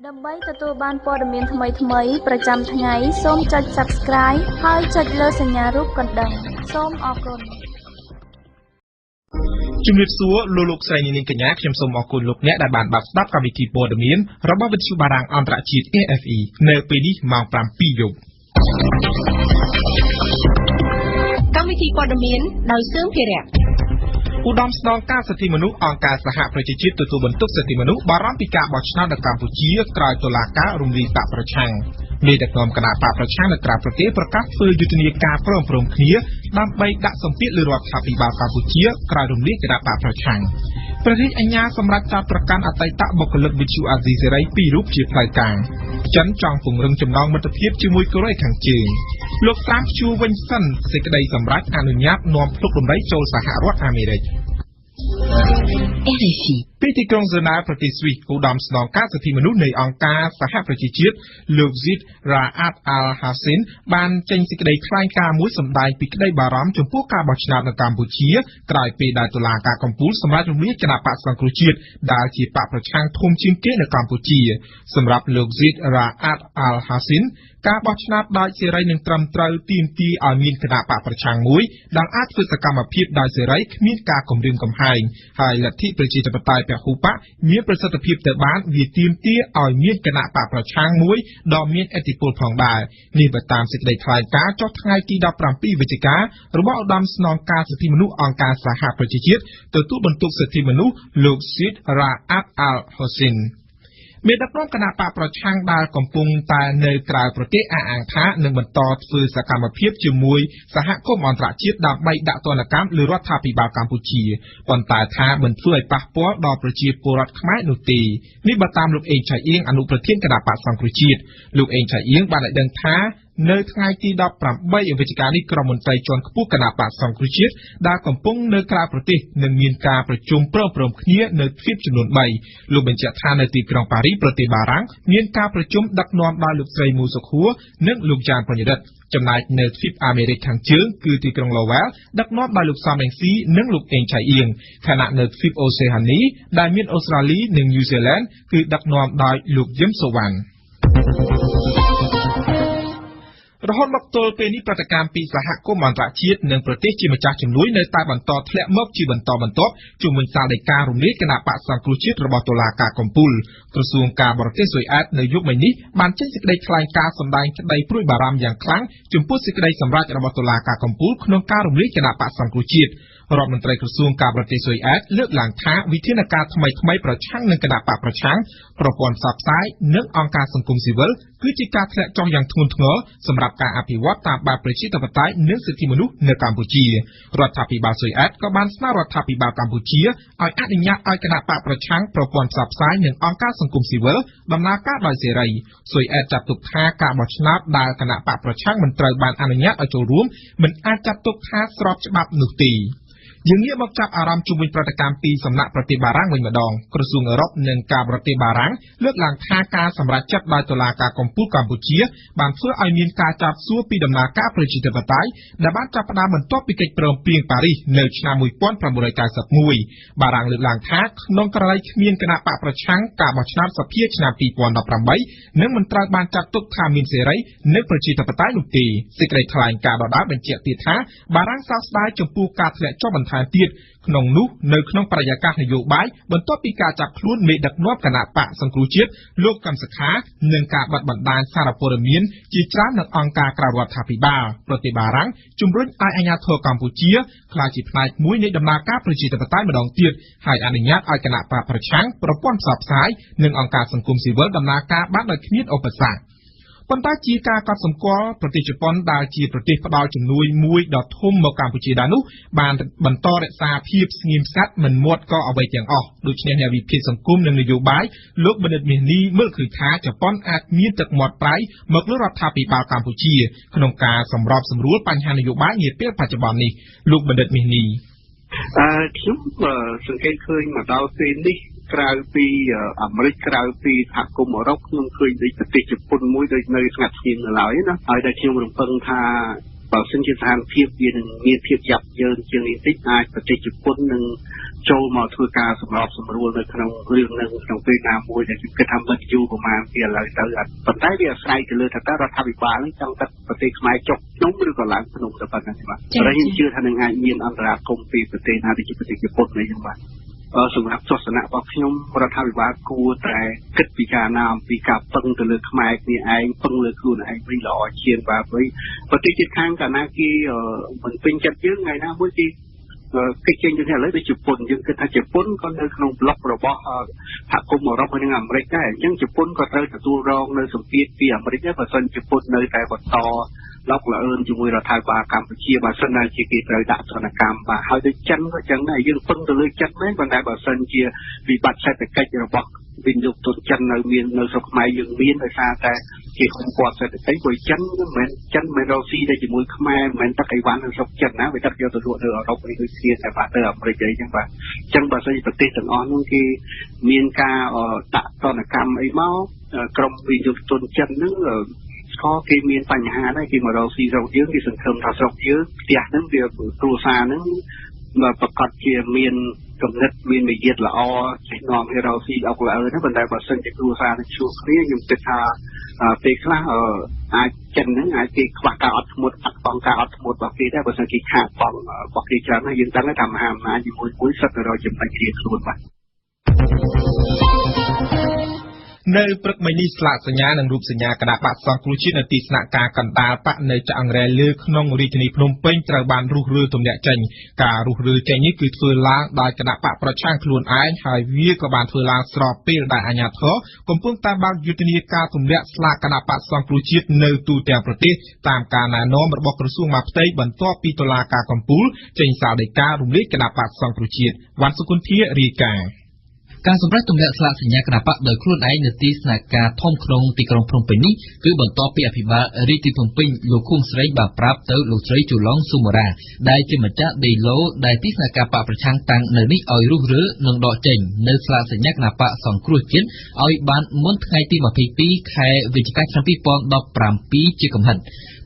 ដើម្បីទទួលបានព័ត៌មានថ្មីៗប្រចាំថ្ងៃសូមចុច Subscribe ហើយចុចលើសញ្ញារូបកណ្ដឹងសូមអរគុណជំរាបសួរលោកស្រីនាងកញ្ញាខ្ញុំសូមអរគុណលោកអ្នកដែលបានស្ដាប់កម្មវិធីព័ត៌មានរបស់វិទ្យុបារាំងអន្តរជាតិ AFE នៅពេលនេះម៉ោង 7 យប់កម្មវិធីព័ត៌មានដោយសឿងភិរៈឧត្តមស្នងការសិទ្ធិមនុស្សអង្គការសហប្រជាជាតិទទួលបន្ទុកសិទ្ធិមនុស្សបារម្ភពីការបោះឆ្នោតនៅកម្ពុជាក្រោយតុលាការរំលាយបកប្រឆាំងមេដឹកនាំគណៈបកប្រឆាំងនៅក្រៅប្រទេសប្រកាសធ្វើយុទ្ធនាការព្រមគ្នាដើម្បីដាក់សម្ពាធលើរដ្ឋាភិបាលកម្ពុជាក្រោយរំលាយគណៈបកប្រឆាំងព្រះរាជអាជ្ញាសម្រាប់ចាប់ប្រកាន់អតីតបុគ្គលិកវិទ្យុអាស៊ីសេរី2រូបជាផ្លូវការចិនចង់ពង្រឹងចំណងមិត្តភាពជាមួយកូរ៉េខាងជើងលោកត្រាំជួវិញសិនសេចក្តីសម្រេចអនុញ្ញាតនាំភ្លុកដំរីចូលសហរដ្ឋអាមេរិកRFI ពីទីក្រុងហ្សឺណែវប្រទេសស្វីសឧត្តមស្នងការសិទ្ធិមនុស្សនៃអង្គការសហប្រជាជាតិលោក Zeid Ra'ad Al-Hussein បានចេញសេចក្តីថ្លែងការណ៍មួយសម្ដែងពីក្តីបារម្ភចំពោះការបោះឆ្នោតនៅកម្ពុជាក្រោយពេលដែលតុលាការកំពូលសម្រេចរំលាយគណៈបកសង្គ្រោះជាតិដែលជាបកប្រឆាំងធំជាងគេនៅកម្ពុជាសម្រាប់លោក Zeid Ra'ad Al-Hussein ការបោះឆ្នោតដោយសេរីនិងត្រឹមត្រូវទាមទារឲ្យមានគណៈបកប្រឆាំងមួយដែលអាចធ្វើសកម្មភាពដោយសេរីគ្មានការគំរាមកំហែងហើយលទ្ធិប្រជាធិបតេយ្យពហុបកមានប្រសិទ្ធភាពទៅបានវាទាមទារឲ្យមានគណៈបកប្រឆាំងមួយដ៏មានឥទ្ធិពលផងដែរនេះបើតាមសេចក្តីថ្លែងការណ៍ចុះថ្ងៃទី17វិច្ឆិការបស់ឧត្តមស្នងការសិទ្ធិមនុស្សអង្គការសហប្រជាជាតិទទួលបន្ទុកសិទ្ធិមនុស្សលោក Zeid Ra'ad Al-Husseinមេដឹកនាំគណៈបកប្រឆាំងដែលកំពុងតែនៅក្រៅប្រទេសអះអាងថានឹងបន្តធ្វើសកម្មភាពជាមួយសហគមន៍អន្តរជាតិដើម្បីដាក់ទណ្ឌកម្មលើរដ្ឋាភិបាលកម្ពុជាប៉ុន្តែថាមិនធ្វើឲ្យប៉ះពាល់ដល់ប្រជាពលរដ្ឋខ្មែរនោះទេនេះបើតាមលោកអេងឆៃអៀងអនុប្រធានគណៈបកសង្គ្រោះជាតិលោកអេងឆៃអៀងបានឲ្យដឹងថានៅថ្ងៃទី18វិច្ឆិកានេះក្រុមមន្ត្រីជាន់ខ្ពស់គណៈបកសង្គ្រោះជាតិដែលកំពុងនៅក្រៅប្រទេសនឹងមានការប្រជុំព្រមគ្នានៅទ្វីបចំនួន3លោកបញ្ជាក់ថានៅទីក្រុងប៉ារីសប្រទេសបារាំងមានការប្រជុំដឹកនាំដោយលោកស្រីមូសុខួរនិងលោកយ៉ានបញ្ញរិទ្ធចំណែកនៅទ្វីបអាមេរិកខាងជើងគឺទីក្រុង Lowell ដឹកនាំដោយលោកសំរងស៊ីនិងលោកអេងឆៃអៀងខណៈនៅទ្វីបអូសេហានីដែលមានអូស្ត្រាលីនិងញូហ្សេឡង់គឺដឹកនាំដោយលោកយឹមសូវ៉ាន់រហូតមកទល់ពេលនេះប្រតិកម្មពីសហគមន៍អន្តរជាតិនិងប្រទេសជាម្ចាស់ជំនួយនៅតែបន្តធ្លាក់មកជាបន្តបន្ទាប់ជុំវិញសារដីការរំលាយគណៈបកសង្គ្រោះជាតិរបស់តុលាការកំពូលក្រសួងការបរទេសស៊ុយអែតនៅយប់មិញនេះបានចេញសេចក្តីថ្លែងការណ៍សម្ដែងក្តីព្រួយបារម្ភយ៉ាងខ្លាំងចំពោះសេចក្តីសម្រេចរបស់តុលាការកំពូលក្នុងការរំលាយគណៈបកសង្គ្រោះជាតិរដ្ឋមន្ត្រីក្រសួងការបរទេសស៊ុយអែតលើកឡើងថាវិធានការថ្មីប្រឆាំងនឹងគណៈបកប្រឆាំងប្រព័ន្ធផ្សព្វផ្សាយនិងអង្គការសង្គមស៊ីវិលគឺជាការធ្លាក់ចុះយ៉ាងធ្ងន់ធ្ងរសម្រាប់ការអភិវឌ្ឍតាមបែបប្រជាធិបតេយ្យនិងសិទ្ធិមនុស្សនៅកម្ពុជារដ្ឋាភិបាលស៊ុយអែតក៏បានស្នើរដ្ឋាភិបាលកម្ពុជាឲ្យអនុញ្ញាតឲ្យគណៈបកប្រឆាំងប្រព័ន្ធផ្សព្វផ្សាយនិងអង្គការសង្គមស៊ីវិលដំណើរការដោយសេរីស៊ុយអែតចាត់ទុកថាការបោះឆ្នោតដែលគណៈបកប្រឆាំងមិនត្រូវបានអនុញ្ញាតឲ្យចូលរួមមិនអាចចាត់ទុកថាស្របច្បាប់នោះទេយើងងាកមកចាប់អារម្មណ៍ជុំវិញប្រតិកម្មពីសំណាក់ប្រទេសបារាំងវិញម្ដងក្រសួងអឺរ៉ុបនិងការបរទេសបារាំងលើកឡើងថាការសម្រេចចិត្តដោយតុលាការកំពូលកម្ពុជាបានធ្វើឲ្យមានការចាប់សួរពីដំណើរការប្រជាធិបតេយ្យដែលបានចាប់ផ្ដើមបន្ទាប់ពីកិច្ចព្រមព្រៀងប៉ារីសនៅឆ្នាំ1991បារាំងលើកឡើងថាក្នុងករណីគ្មានគណៈបកប្រឆាំងការបោះឆ្នោតសភាឆ្នាំ2018នឹងមិនត្រូវបានចាត់ទុកថាមានសេរីនិងប្រជាធិបតេយ្យនោះទេសេចក្តីថ្លែងការណ៍ដដែលបញ្ជាក់ទៀតថាបារាំងសោកស្ដាយចំពោះការធ្លាក់ចុះបន្ថែមទៀតក្នុងនោះនៅក្នុងបរិយាកាសនយោបាយបន្ទាប់ពីការចាប់ខ្លួនមេដឹកនាំគណៈបកសង្គ្រោះជាតិលោកកឹមសុខានិងការបាត់បណ្ដាញសារព័ត៌មានជាច្រើននៅអង្គការក្រៅរដ្ឋាភិបាលប្រទេសបារាំងជំរុញឲ្យអាជ្ញាធរកម្ពុជាក្លាយជាផ្នែកមួយនៃដំណើរការប្រជាធិបតេយ្យម្ដងទៀតហើយអនុញ្ញាតឲ្យគណៈបកប្រឆាំងប្រព័ន្ធផ្សព្វផ្សាយនិងអង្គការសង្គមស៊ីវិលដំណើរការបានដោយគ្មានឧបសគ្គប៉ុន្តែជាការកត់សម្គាល់ប្រទេសជប៉ុនដែលជាប្រទេសផ្ដល់ជំនួយមួយដ៏ធំមកកម្ពុជាដែរនោះបានបន្តរក្សាភាពស្ងៀមស្ងាត់មិនមាត់ក៏អ្វីទាំងអស់ដូច្នេះអ្នកវិភាគសង្គមនិងនយោបាយលោកបណ្ឌិតមាសនេះមើលឃើញថាជប៉ុនអាចមានទឹកមាត់ប្រៃមកលើរដ្ឋាភិបាលកម្ពុជាក្នុងការសម្របសម្រួលបញ្ហានយោបាយនាពេលបច្ចុប្បន្ននេះលោកបណ្ឌិតមាសនេះខ្ញុំសង្កេតឃើញមកដល់ពេលនេះក្រៅពីអាមេរិកក្រៅពីសហគមន៍អឺរ៉ុបខ្ញុំឃើញដូចប្រទេសជប៉ុនមួយដូចនៅស្ងាត់ស្ងៀមនៅឡើយណាហើយតែខ្ញុំរំពឹងថាបើសិនជាស្ថានភាពវានឹងមានភាពយ៉ាប់យ៉ឺនជាងនេះតិចអាចប្រទេសជប៉ុននឹង ចូលមកធ្វើការសម្របសម្រួលនៅក្នុងរឿងនឹងក្នុងពេលណាមួយដែលគេថាមិនយូរប្រហែលពីឥឡូវទៅប៉ុន្តែវាអាស្រ័យទៅលើថាតើរដ្ឋាភិបាលនឹងចង់ទឹកប្រទេសខ្មែរចុះភ្នំឬក៏ឡើងភ្នំទៅប៉ុណ្ណឹងបាទហើយខ្ញុំជឿថានឹងអាចមានអន្តរាគមន៍ពីប្រទេសណាដូចជាប្រទេសជប៉ុននេះហ្នឹងបាទសម្រាប់ទស្សនៈរបស់ខ្ញុំរដ្ឋាភិបាលគួរតែគិតពិចារណាអំពីការពឹងទៅលើខ្មែរគ្នាឯងពឹងលើខ្លួនឯងវិញល្អជាងបាទព្រោះប្រទេសជិតខាងកាលណាគេមិនពេញចិត្តយើងថ្ងៃណាមួយគេគេចេញទៅឥឡូវដូចជប៉ុនយើងគិតថាជប៉ុនក៏នៅក្នុងប្លុករបស់សហគមន៍អឺរ៉ុបនិងអាមេរិកដែរអញ្ចឹងជប៉ុនក៏ត្រូវទទួលរងនៅសម្ពាធពីអាមេរិកដែរបើសិនជប៉ុននៅតែបន្តលោកលអឿនជាមួយរដ្ឋាភិបាលកម្ពុជាបើសិនណាជាគេត្រូវដាក់ទណ្ឌកម្មបាទហើយដូចចិនក៏ចឹងដែរយើងពឹងទៅលើចិនមែនប៉ុន្តែបើសិនជាវិបត្តិសេដ្ឋកិច្ចរបស់វិនិយោគទុនចិននៅមាននៅស្រុកខ្មែរយើងមានដោយសារតែគេគុំគាត់សេដ្ឋកិច្ចព្រោះចិនមិនរកស៊ីតែជាមួយខ្មែរមិនមែនទឹកអីវ៉ាន់នៅស្រុកចិនណាវាទឹកយកទៅលក់នៅអឺរ៉ុបអីដូចគ្នាតែបាទទៅអាមេរិកអីចឹងបាទអញ្ចឹងបើសិនជាប្រទេសទាំងអស់នោះគេមានការដាក់ទណ្ឌកម្មអីមកក្រុមវិនិយោគទុនចិនហ្នឹងក៏គេមានបញ្ហាដែរគេមករកស៊ីស្រុកយើងគេសង្ឃឹមថាស្រុកយើងផ្ទះហ្នឹងវាគ្រួសារហ្នឹងប្រកាសជាមានកំណត់មានមារយាទល្អចេះនាំឲ្យរកស៊ីអុកល្អណាប៉ុន្តែបើសិនជាគ្រួសារនឹងជួបគ្នាខ្ញុំគិតថាពេលខ្លះអាចចិនហ្នឹងអាចគេខ្វះការអត់ធ្មត់បាត់បង់ការអត់ធ្មត់របស់គេដែរបើសិនគេខាតបង់របស់គេច្រើនហើយយើងដឹងថាមហាអំណាចជាមួយសិទ្ធិរកចំណេញគ្នាខ្លួនបាទនៅព្រឹកមិញនេះស្លាកសញ្ញានិងរូបសញ្ញាគណៈបកសង្គ្រោះជាតិនៅទីស្នាក់ការកណ្ដាលបកនៅចាក់អង្រែលើក្នុងរាជធានីភ្នំពេញត្រូវបានរុះរើទម្លាក់ចេញការរុះរើចេញនេះគឺធ្វើឡើងដោយគណៈបកប្រឆាំងខ្លួនឯងហើយវាក៏បានធ្វើឡើងស្របពេលដែលអាជ្ញាធរកំពុងតាមបើកយុទ្ធនាការទម្លាក់ស្លាកគណៈបកសង្គ្រោះជាតិនៅទូទាំងប្រទេសតាមការណែនាំរបស់ក្រសួងមហាផ្ទៃបន្ទាប់ពីតុលាការកំពូលចេញសារដីការរំលាយគណៈបកសង្គ្រោះជាតិវ៉ាន់សុគន្ធារាយការណ៍ការសម្រេចទម្លាក់ស្លាកសញ្ញាគណបកដោយខ្លួនឯងនៅទីស្នាក់ការធំក្នុងទីក្រុងភ្នំពេញនេះគឺបន្ទាប់ពីអភិបាលរាជធានីភ្នំពេញលោកឃុំស្រីបានប្រាប់ទៅលោកស្រីជូឡុងស៊ូម៉ូរ៉ាដែលជាម្ចាស់ដីឡូដែលទីស្នាក់ការបកប្រឆាំងតាំងនៅនេះឲ្យរុះរើនិងដកចេញនៅស្លាកសញ្ញាគណបកសង្គ្រោះជាតិឲ្យបានមុនថ្ងៃទី22ខែវិច្ឆិកាឆ្នាំ2017ជាកំហិត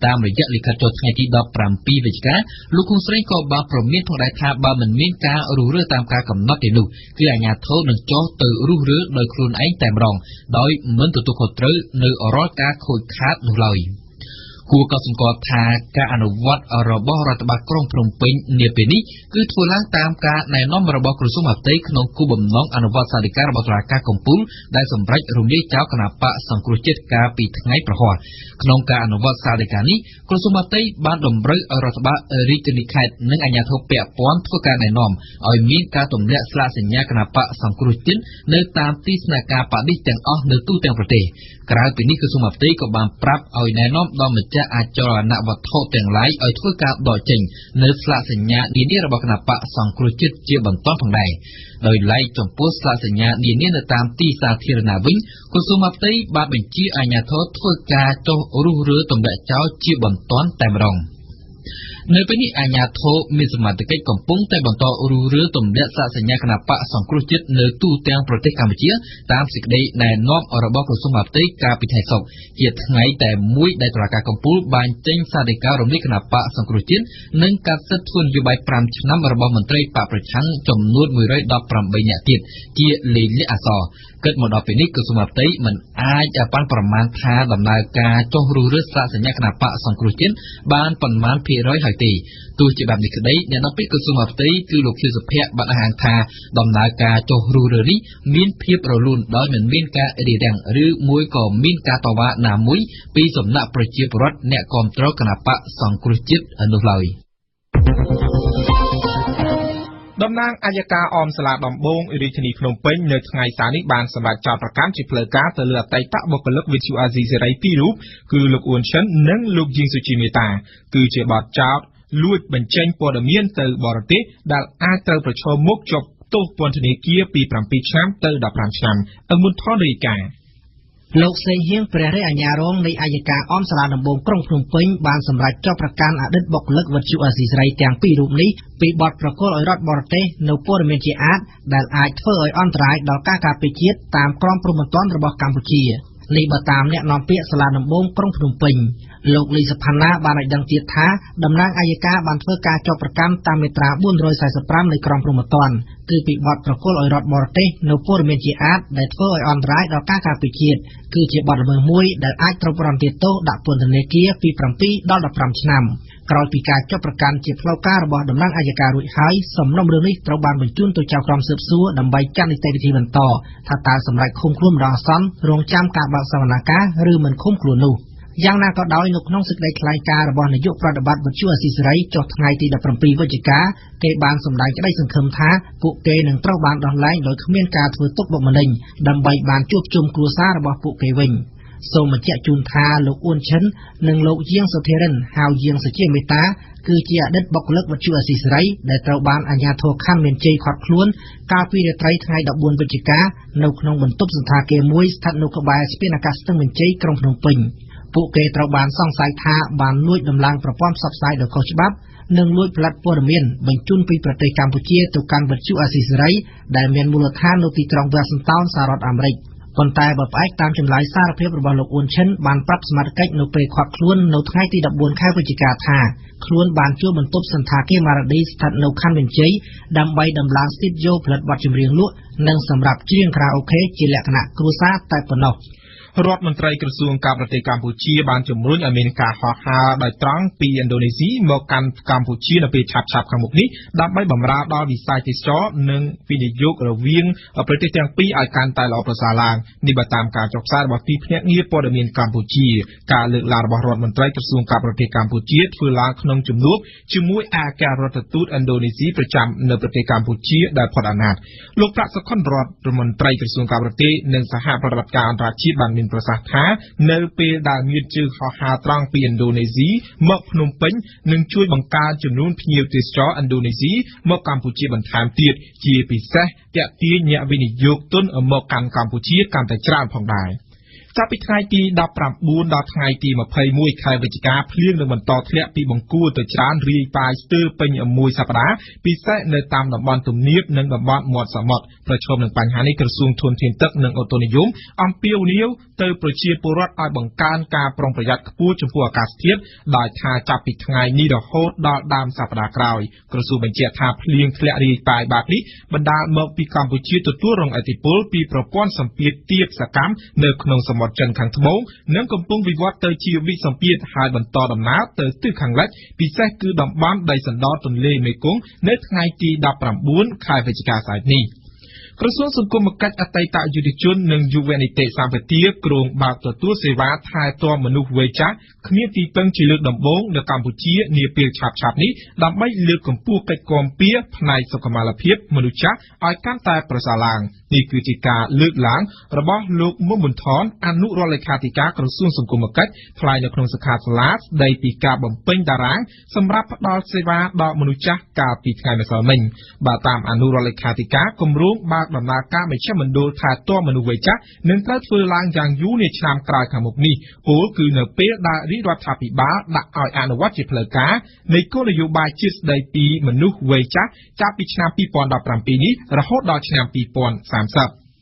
តាមរយៈលិខិតចុះថ្ងៃទី17វិច្ឆិកាលោកឃុំស្រីក៏បានប្រមានផងដែរថាបើមិនមានការរុះរើតាមការកំណត់ទេនោះគឺអាជ្ញាធរនឹងចុះទៅរុះរើដោយខ្លួនឯងតែម្ដងដោយមិនទទួលខុសត្រូវនៅរាល់ការខូចខាតនោះឡើយគួរក៏សម្គាល់ថាការអនុវត្តរបស់រដ្ឋបាលក្រុងភ្នំពេញនាពេលនេះគឺធ្វើឡើងតាមការណែនាំរបស់ក្រសួងមហាផ្ទៃក្នុងគោលបំណងអនុវត្តសាលដីការបស់តុលាការកំពូលដែលសម្រេចរំលាយចោលគណបកសង្គ្រោះជាតិកាលពីថ្ងៃប្រហ័សក្នុងការអនុវត្តសាលដីកានេះក្រសួងមហាផ្ទៃបានតម្រូវឲ្យរដ្ឋបាលរាជធានីខេត្តនិងអាជ្ញាធរពាក់ព័ន្ធធ្វើការណែនាំឲ្យមានការទម្លាក់ស្លាកសញ្ញាគណបកសង្គ្រោះជាតិនៅតាមទីស្នាក់ការបដិទាំងអស់នៅទូទាំងប្រទេសក្រៅពីនេះក្រសួងមហាផ្ទៃក៏បានប្រាប់ឲ្យណែនាំដល់ម្ចាស់អចលនវត្ថុទាំងឡាយឲ្យធ្វើការដកចេញនៅស្លាកសញ្ញានានារបស់គណបកសង្គ្រោះជាតិជាបន្តផងដែរដោយឡែកចំពោះស្លាកសញ្ញានានានៅតាមទីសាធារណៈវិញក្រសួងមហាផ្ទៃបានបញ្ជាអាជ្ញាធរធ្វើការចុះរុះរើទម្លាក់ចោលជាបន្ទាន់តែម្ដងនៅពេលនេះអាជ្ញាធរមានសមត្ថកិច្ចកំពុងតែបន្តរុះរើទម្លាក់ស្លាកសញ្ញាគណបកសង្គ្រោះជាតិនៅទូទាំងប្រទេសកម្ពុជាតាមសេចក្តីណែនាំរបស់ក្រសួងមហាផ្ទៃកាលពីថ្ងៃសុក្រជាថ្ងៃតែមួយដែលតុលាការកំពូលបានចេញសារដីការរំលាយគណបកសង្គ្រោះជាតិនិងកាត់សិទ្ធិធ្វើនយោបាយ5ឆ្នាំរបស់មន្ត្រីបកប្រឆាំងចំនួន118នាក់ទៀតជាលេខលាក់អក្សរគិតមកដល់ពេលនេះក្រសួងមហាផ្ទៃមិនអាចប៉ាន់ប្រមាណថាដំណើរការចុះរុះរើស្លាកសញ្ញាគណបកសង្គ្រោះជាតិបានប៉ុន្មានភាគរយហើយទេទោះជាបែបនេះក្តីអ្នកនាំពាក្យក្រសួងមហាផ្ទៃគឺលោកខៀវសុភ័ក្របានអះអាងថាដំណើរការចុះរុះរើនេះមានភាពរលូនដោយមិនមានការរារាំងឬមួយក៏មានការតវ៉ាណាមួយពីសំណាក់ប្រជាពលរដ្ឋអ្នកគាំទ្រគណបកសង្គ្រោះជាតិនោះឡើយតំណាងអัยការអមសាលាដំបងរាជធានីភ្នំពេញនៅថ្ងៃសៅរ៍នេះបានសម្រេចចោទប្រកាន់ជាផ្លូវការទៅលើអតីតបុគ្គលិកវិទ្យុអាស៊ីសេរីពីររូបគឺលោកអ៊ុនឈិននិងលោកយីងសុជីមេតាគឺជាបទចោទលួចបញ្ចេញព័ត៌មានទៅបរទេសដែលអាចត្រូវប្រឈមមុខជាប់ទោសពន្ធនាគារពី7ឆ្នាំទៅ15ឆ្នាំអមុនថនរាយការណ៍លោកសេងហៀងព្រះរាជអាជ្ញារងនៃអัยការអមសាលាដំបងក្រុងភ្នំពេញបានសម្រេចចោទប្រកាន់អតីតបុគ្គលិកវិទ្យុអាស៊ីសេរីទាំងពីររូបនេះពីបទប្រកុលឲ្យរដ្ឋបរទេសនៅព័ត៌មានជាអាតដែលអាចធ្វើឲ្យអន្តរាយដល់ការការពារជាតិតាមក្រមព្រហ្មទណ្ឌរបស់កម្ពុជាអ នេះបើតាមអ្នកនាំពាក្យសាលាដំបងក្រុងភ្នំពេញលោកលីសុផាណាបានឲ្យដឹងទៀតថាតំណាងអัยការបានធ្វើការចោទប្រកាន់តាមមាត្រា445នៃក្រមព្រហ្មទណ្ឌគឺពីបទប្រគល់ឲ្យរដ្ឋបរទេសនៅព័ត៌មានជាអាតដែលធ្វើឲ្យអន្តរាយដល់ការការពារជាតិគឺជាបទល្មើសមួយដែលអាចត្រូវប្រន្ទាទោសដាក់ពន្ធនាគារពី7ដល់15ឆ្នាំក្រោយពីការចោទប្រកាន់ជាផ្លូវការរបស់តំណាងអัยការរួចហើយសំណុំរឿងនេះត្រូវបានបញ្ជូនទៅចៅក្រមស៊ើបសួរដើម្បីចាត់នីតិវិធីបន្តថាតើសម្រាប់ឃុំខ្លួនម្ដងអាសន្នរងចាំការបើកសវនាការឬមិនឃុំខ្លួននោះយ៉ាងណាក៏ដោយនៅក្នុងសេចក្តីថ្លែងការណ៍របស់នាយកប្រតិបត្តិវិទ្យុអាស៊ីសេរីចុះថ្ងៃទី17វិច្ឆិកាគេបានសម្ដែងក្តីសង្ឃឹមថាពួកគេនឹងត្រូវបានដោះលែងដោយគ្មានការធ្វើទុកបុកម្នេញដើម្បីបានជួបជុំគ្រួសាររបស់ពួកគេវិញសូមបញ្ជាក់ជូនថាលោកអ៊ុនឈិននិងលោកយាងសុធិរិនហៅយាងសុជាមេតាគឺជាអតីតបុគ្គលិកវិទ្យុអាស៊ីសេរីដែលត្រូវបានអាជ្ញាធរខណ្ឌមានជ័យឃាត់ខ្លួនកាលពីរាត្រីថ្ងៃ14វិច្ឆិកានៅក្នុងបន្ទប់សន្តាគារមួយស្ថិតនៅក្បែរស្ពានអាកាសស្ទឹងមានជ័យក្រុងភ្នំពេញពួកគេត្រូវបានសង្ស័យថាបានលួចដំឡើងប្រព័ន្ធផ្សព្វផ្សាយដោយខុសច្បាប់និងលួចផលិតព័ត៌មានបញ្ជូនពីប្រទេសកម្ពុជាទៅកាន់វិទ្យុអាស៊ីសេរីដែលមានមូលដ្ឋាននៅទីក្រុងវ៉ាស៊ីនតោនសហរដ្ឋអាមេរិកប៉ុន្តែបើផ្អែកតាមចម្លើយសារភាពរបស់លោកអ៊ុនឈិនបានប្រាប់សមាជិកនៅពេលឃាត់ខ្លួននៅថ្ងៃទី14ខែវិច្ឆិកាថាខ្លួនបានជួលបន្ទប់សន្តាគារម៉ារ៉ាឌីស្ថិតនៅខណ្ឌមានជ័យដើម្បីដំឡើងស្ទីឌីយ៉ូផលិតបទចម្រៀងលក់និងសម្រាប់ច្រៀងខារ៉ាអូខេជាលក្ខណៈគ្រួសារតែប៉ុណ្ណោះរដ្ឋមន្ត្រីក្រសួងការប្រទេសកម្ពុជាបានជំរុញឲ្យមានការហោះហើរដោយត្រង់ពីឥណ្ឌូនេស៊ីមកកាន់កម្ពុជានៅពេលឆាប់ខាងមុខនេះដើម្បីបម្រើដល់វិស័យទេសចរនិងវិនិយោគរវាងប្រទេសទាំងពីរឲ្យកាន់តែល្អប្រសើរឡើងនេះបើតាមការចុះផ្សាយរបស់ទីភ្នាក់ងារព័ត៌មានកម្ពុជាការលើកឡើងរបស់រដ្ឋមន្ត្រីក្រសួងការប្រទេសកម្ពុជាធ្វើឡើងក្នុងជំនួបជាមួយអគ្គរដ្ឋទូតឥណ្ឌូនេស៊ីប្រចាំនៅប្រទេសកម្ពុជាដែលផុតអាណត្តិលោកប្រាក់សុខុនរដ្ឋមន្ត្រីក្រសួងការប្រទេសនិងសហប្រតិបត្តិការអន្តរជាតិបានប្រសាសន៍ថានៅពេលដែលមានជើងហោះហើរត្រង់ពីឥណ្ឌូនេស៊ីមកភ្នំពេញនឹងជួយបង្កើនចំនួនភ្ញៀវទេសចរឥណ្ឌូនេស៊ីមកកម្ពុជាបន្ថែមទៀតជាពិសេសទាក់ទាញអ្នកវិនិយោគទុនមកកាន់កម្ពុជាកាន់តែច្រើនផងដែរចាប់ពីថ្ងៃទី19ដល់ថ្ងៃទី21ខែវិច្ឆិកាភ្លៀងនឹងបន្តធ្លាក់ពីបង្គួរទៅច្រើនរាយប៉ាយស្ទើរពេញមួយសប្តាហ៍ពិសេសនៅតាមតំបន់ទំនាបនិងតំបន់មាត់សមុទ្រប្រឈមនឹងបញ្ហានេះក្រសួងធនធានទឹកនិងអូតូនិយមអំពាវនាវទៅប្រជាពលរដ្ឋឲ្យបង្កើនការប្រុងប្រយ័ត្នខ្ពស់ចំពោះអាកាសធាតុដោយថាចាប់ពីថ្ងៃនេះរហូតដល់ដើមសប្តាហ៍ក្រោយក្រសួងបញ្ជាក់ថាភ្លៀងធ្លាក់រាយប៉ាយបែបនេះបណ្ដាលមកពីកម្ពុជាទទួលរងឥទ្ធិពលពីប្រព័ន្ធសម្ពាធទាបសកម្មនៅក្នុងសមុទ្រចិនខាងត្បូងនិងកំពុងវិវត្តទៅជាវិសម្ពាធហើយបន្តដំណើរទៅទិសខាងលិចពិសេសគឺតំបន់ដីសណ្ដោទន្លេមេគង្គនៅថ្ងៃទី19ខែវិច្ឆិកាស្អែកនេះក្រសួងសង្គមគិច្ចអតីតយុវជននិងយុវនីតិសម្បទាគ្រោងបើកទទួលសេវាថែទាំមនុស្សវ័យចាស់គ្មានទីពឹងជាលើកដំបូងនៅកម្ពុជានាពេលឆាប់ៗនេះដើម្បីលើកកម្ពស់កិច្ចគាំពារផ្នែកសុខុមាលភាពមនុស្សចាស់ឲ្យកាន់តែប្រសើរឡើងនេះគឺជាការលើកឡើងរបស់លោកមុំប៊ុនថនអនុរដ្ឋលេខាធិការក្រសួងសង្គមគិច្ចថ្លែងនៅក្នុងសិក្ខាសាលាស្ដីពីការបំពេញតារាងសម្រាប់ផ្តល់សេវាដល់មនុស្សចាស់កាលពីថ្ងៃម្សិលមិញបើតាមអនុរដ្ឋលេខាធិការគម្រោងបើកដំណើរការមជ្ឈមណ្ឌលថែទាំមនុស្សវ័យចាស់នឹងត្រូវធ្វើឡើងយ៉ាងយូរនាឆ្នាំក្រោយខាងមុខនេះពលគឺនៅពេលដែលរាជរដ្ឋាភិបាលដាក់ឲ្យអនុវត្តជាផ្លូវការនៃគោលនយោបាយជាតិស្ដីពីមនុស្សវ័យចាស់ចាប់ពីឆ្នាំ2017នេះរហូតដល់ឆ្នាំ2030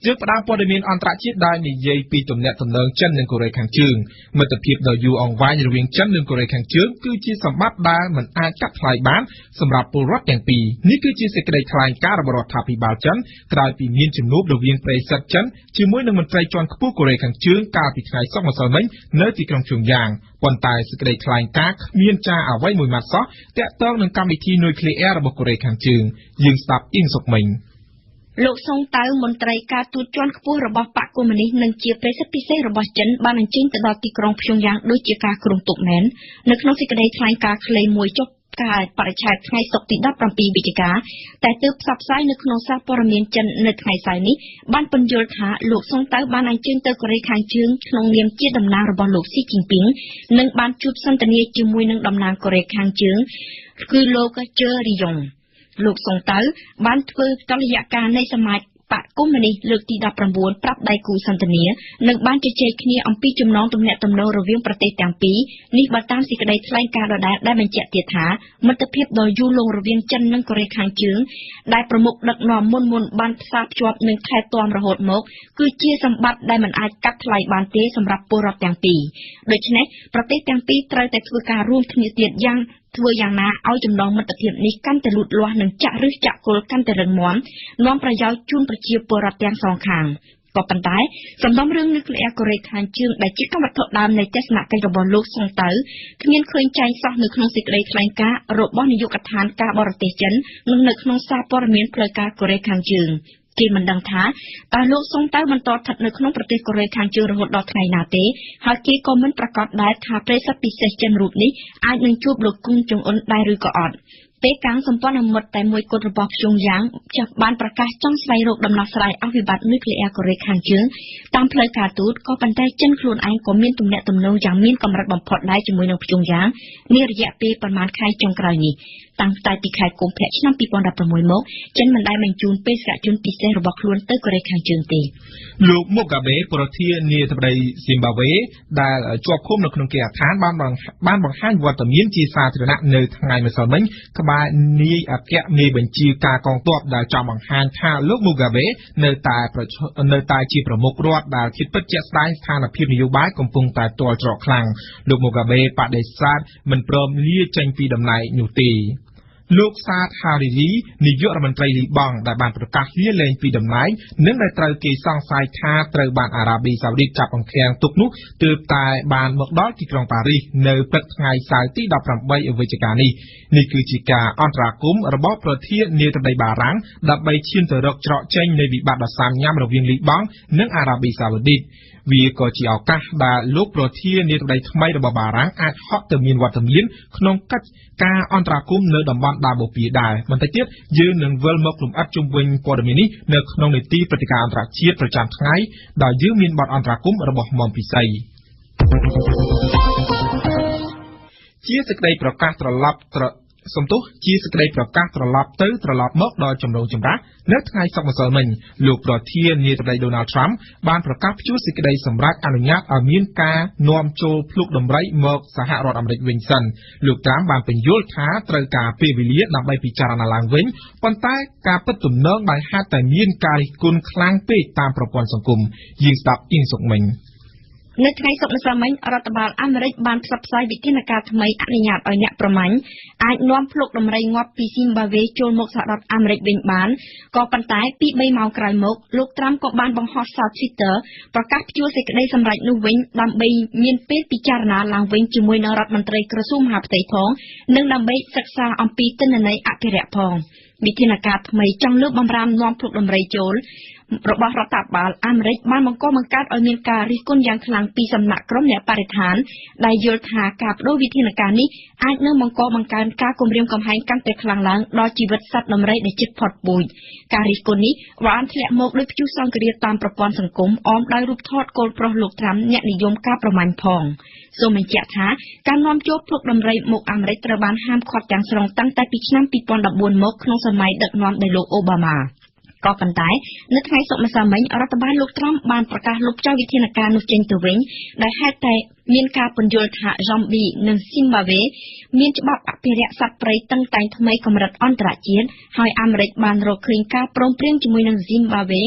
យើងផ្ដើមព័ត៌មានអន្តរជាតិដែលនិយាយពីទំនាក់ទំនងចិននិងកូរ៉េខាងជើងមិត្តភាពដ៏យូរអង្វែងរវាងចិននិងកូរ៉េខាងជើងគឺជាសម្បត្តិដែលមិនអាចកាត់ថ្លៃបានសម្រាប់ពលរដ្ឋទាំងពីរនេះគឺជាសេចក្តីថ្លែងការណ៍របស់រដ្ឋាភិបាលចិនក្រោយពីមានជំនួបរវាងប្រិយមិត្តចិនជាមួយនឹងមន្ត្រីជាន់ខ្ពស់កូរ៉េខាងជើងកាលពីថ្ងៃសុក្រម្សិលមិញនៅទីក្រុងព្យុងយ៉ាងប៉ុន្តែសេចក្តីថ្លែងការណ៍គ្មានសារអ្វីមួយម៉ាត់សោះទាក់ទងនឹងកម្មវិធីនុយក្លេអ៊ែររបស់កូរ៉េខាងជើងយើងស្ដាប់អ៊ីងសុកមិញលោកសុងតៅមន្ត្រីការទូតជាន់ខ្ពស់របស់បកកុម្មុយនីសនិងជាប្រេសិតពិសេសរបស់ចិនបានអញ្ជើញទៅដល់ទីក្រុងព្យុងយ៉ាងដូចជាការគ្រោងទុកមែននៅក្នុងសេចក្តីថ្លែងការណ៍ខ្លីមួយចុះការបរិច្ឆេទថ្ងៃសុក្រទី17វិច្ឆិកាតែទើបផ្សព្វផ្សាយនៅក្នុងសារព័ត៌មានចិននៅថ្ងៃស្អែកនេះបានពន្យល់ថាលោកសុងតៅបានអញ្ជើញទៅកូរ៉េខាងជើងក្នុងនាមជាតំណាងរបស់លោកស៊ីជីនពីងនិងបានជួបសន្ទនាជាមួយនឹងតំណាងកូរ៉េខាងជើងគឺលោកជើរីយ៉ុងលោកសុងតៅបានធ្វើតុល្យការនៃសមាជ បកគមនេះលើកទី19ប្រាប់ដៃគូសន្ទនានឹងបានជជែកគ្នាអំពីចំណងទំនាក់ទំនងរវាងប្រទេសទាំងពីរនេះបើតាមសេចក្តីថ្លែងការណ៍ដដែលដែលបញ្ជាក់ទៀតថាមិត្តភាពដ៏យូរលង់រវាងចិននិងកូរ៉េខាងជើងដែលប្រមុខដឹកនាំមុនបានផ្សារភ្ជាប់និងថែទាំរហូតមកគឺជាសម្បត្តិដែលមិនអាចកាត់ថ្លៃបានទេសម្រាប់ពលរដ្ឋទាំងពីរដូច្នេះប្រទេសទាំងពីរត្រូវតែធ្វើការរួមគ្នាទៀតធ្វើយ៉ាងណាឲ្យចំណងមិត្តភាពនេះកាន់តែលូតលាស់និងចាក់ឫសចាក់គល់កាន់តែរឹងមាំនាំប្រយោជន៍ជូនប្រជាពលរដ្ឋទាំងសងខាងក៏ប៉ុន្តែសំណុំរឿងនុយក្លេអ៊ែរកូរ៉េខាងជើងដែលជាកម្មវត្ថុដើមនៃទស្សនកិច្ចរបស់លោកសុងតៅគ្មានឃើញចែងសោះនៅក្នុងសេចក្តីថ្លែងការណ៍របស់នាយកដ្ឋានការបរទេសចិននិងនៅក្នុងសារព័ត៌មានផ្លូវការកូរ៉េខាងជើងគេមិនដឹងថាតើលោកសុងតៅបន្តស្ថិតនៅក្នុងប្រទេសកូរ៉េខាងជើងរហូតដល់ថ្ងៃណាទេហើយគេក៏មិនប្រកាសដែរថាប្រិយមិត្តពិសេសចិនរូបនេះអាចនឹងជួបលោកគង់ចុងអ៊ុនដែរឬក៏អត់ពេលកាំងសម្ព័ន្ធមិត្តតែមួយគត់របស់ព្យុងយ៉ាងចាស់បានប្រកាសចង់ស្វែងរកដំណោះស្រាយអភិវឌ្ឍនុយក្លេអ៊ែរកូរ៉េខាងជើងតាមផ្លូវការទូតក៏ប៉ុន្តែចិនខ្លួនឯងក៏មានទំនាក់ទំនងយ៉ាងមានកម្រិតបំផុតដែរជាមួយនឹងព្យុងយ៉ាងនារយៈពេលប្រមាណខែចុងក្រោយនេះតាំងតែពីខែកុម្ភៈឆ្នាំ2016មកចិនមិនដែលបញ្ជូនបេសកជនពិសេសរបស់ខ្លួនទៅកូរ៉េខាងជើងទេលោកមុកកាបេប្រធានាធិបតីស៊ីមបាវេដែលជាប់ឃុំនៅក្នុងគេហដ្ឋានបានបង្ហាញវត្តមានជាសាធារណៈនៅថ្ងៃម្សិលមិញក្បែរនាយអគ្គមេបញ្ជាការកងទ័ពដែលចង់បង្ហាញថាលោកមុកកាបេនៅតែជាប្រមុខរដ្ឋដែលគិតពិតជាក់ស្ដែងស្ថានភាពនយោបាយកំពុងតែទាល់ច្រកខ្លាំងលោកមុកកាបេបដិសេធមិនព្រមលាចេញពីតំណែងនោះទេលោកសាទហារីរីនាយករដ្ឋមន្ត្រីលីបង់ដែលបានប្រកាសលាលែងពីតំណែងនិងដែលត្រូវគេសង្ស័យថាត្រូវបានអារ៉ាប៊ីសាអូឌីតចាប់បង្ខាំងទុកនោះទើបតែបានមកដល់ទីក្រុងប៉ារីសនៅព្រឹកថ្ងៃសៅរ៍ទី18វិច្ឆិកានេះគឺជាការអន្តរាគមន៍របស់ប្រធានាធិបតីបារាំងដើម្បីឈានទៅរកច្រកចេញនៃវិបត្តិដ៏សាមញ្ញរវាងលីបង់និងអារ៉ាប៊ីសាអូឌីតវាក៏ជាឱកាសដែលលោកប្រធានាធិបតីថ្មីរបស់បារាំងអាចហក់ទៅមានវត្តមានក្នុងកិច្ចការអន្តរាគមន៍នៅតំបន់ដាបូពីដែរបន្តិចទៀតយើងនឹងវិលមកលំអិតជុំវិញព័ត៌មាននេះនៅក្នុងនីតិព្រឹត្តិការណ៍អន្តរជាតិប្រចាំថ្ងៃដោយយើងមានបទអន្តរាគមន៍របស់មុំពិសីជាសេចក្តីប្រកាសត្រឡប់ទៅត្រឡប់មកដល់ចម្រូងចម្រាសនៅថ្ងៃសុក្រម្សិលមិញលោកប្រធានាធិបតីដូណាល់ត្រាំបានប្រកាសព្យួរសេចក្តីសម្រេចអនុញ្ញាតឲ្យមានការនាំចូលភ្លុកដំរីមកសហរដ្ឋអាមេរិកវិញសិនលោកត្រាំបានបញ្យល់ថាត្រូវការពេលវេលាដើម្បីពិចារណាឡើងវិញប៉ុន្តែការពិតទំនងដោយហេតុតែមានការរិះគន់ខ្លាំងពេកតាមប្រព័ន្ធសង្គមយើងស្ដាប់អ៊ីងសុកមិញនៅថ្ងៃសុក្រម្សិលមិញរដ្ឋបាលអាមេរិកបានផ្សព្វផ្សាយវិធានការថ្មីអនុញ្ញាតឲ្យអ្នកប្រមាញ់អាចនាំភ្លុកដំរីងាប់ពីស៊ីមបាវេចូលមកសហរដ្ឋអាមេរិកវិញបានក៏ប៉ុន្តែពី3ម៉ោងក្រោយមកលោកត្រាំក៏បានបង្ហោះសារ Twitter ប្រកាសព្យួរសេចក្តីសម្រេចនោះវិញដើម្បីមានពេលពិចារណាឡើងវិញជាមួយនឹងរដ្ឋមន្ត្រីក្រសួងមហាផ្ទៃផងនិងដើម្បីសិក្សាអំពីទិន្នន័យអភិរក្សផងវិធានការថ្មីចង់លើកបំរាមនាំភ្លុកដំរីចូលរបស់រដ្ឋាភិបាលអាមេរិកបានបង្កបង្កើតឲ្យមានការរិះគន់យ៉ាងខ្លាំងពីសំណាក់ក្រុមអ្នកបរិស្ថានដែលយល់ថាការបដូរវិធានការនេះអាចនឹងបង្កបង្កើនការគំរាមកំហែងកាន់តែខ្លាំងឡើងដល់ជីវិតសត្វដំរីដែលជិតផុតពូជការរិះគន់នេះបានធ្លាក់មកដោយព្យុះសង្គ្រាមតាមប្រព័ន្ធសង្គមអមដោយរូបថតកូនប្រុសលោកត្រាំអ្នកនិយមការប្រមាញ់ផងសូមបញ្ជាក់ថាការនាំចូលភ្លុកដំរីមកអាមេរិកត្រូវបានហាមឃាត់ទាំងស្រុងតាំងតែពីឆ្នាំ2014មកក្នុងសម័យដឹកនាំដោយលោកអូបាម៉ាក៏ប៉ុន្តែនៅថ្ងៃសុក្រម្សិលមិញរដ្ឋបាលលោកត្រាំបានប្រកាសលុបចោលវិធានការនោះចេញទៅវិញដែលហេតុតែមានការពន្យល់ថាហ្សំប៊ីនិងស៊ីមបាវេមានច្បាប់អភិរក្សសត្វព្រៃតឹងតែងថ្មីកម្រិតអន្តរជាតិហើយអាមេរិកបានរកឃើញការព្រមព្រៀងជាមួយនឹងស៊ីមបាវេ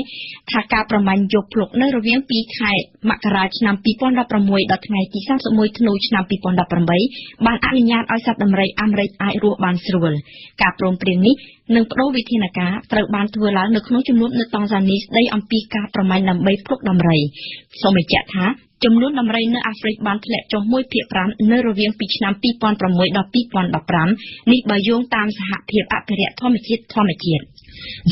ថាការប្រមាញ់យកភ្លុកនៅរវាងពីខែមករាឆ្នាំ2016ដល់ថ្ងៃទី31ធ្នូឆ្នាំ2018បានអនុញ្ញាតឲ្យសត្វដំរីអាមេរិកអាចរស់បានស្រួលការព្រមព្រៀងនេះនឹងបដូរវិធានការត្រូវបានធ្វើឡើងនៅក្នុងជំនួបនៅតង់ហ្សានីស្ដីអំពីការប្រមាញ់ដើម្បីភ្លុកដំរីសូមបញ្ជាក់ថាចំនួនដំរីនៅអាហ្វ្រិកបានធ្លាក់ចុះ 1/5 នៅរវាងពីឆ្នាំ2006ដល់2015នេះបើយោងតាមសហភាពអភិរក្សធម្មជាតិ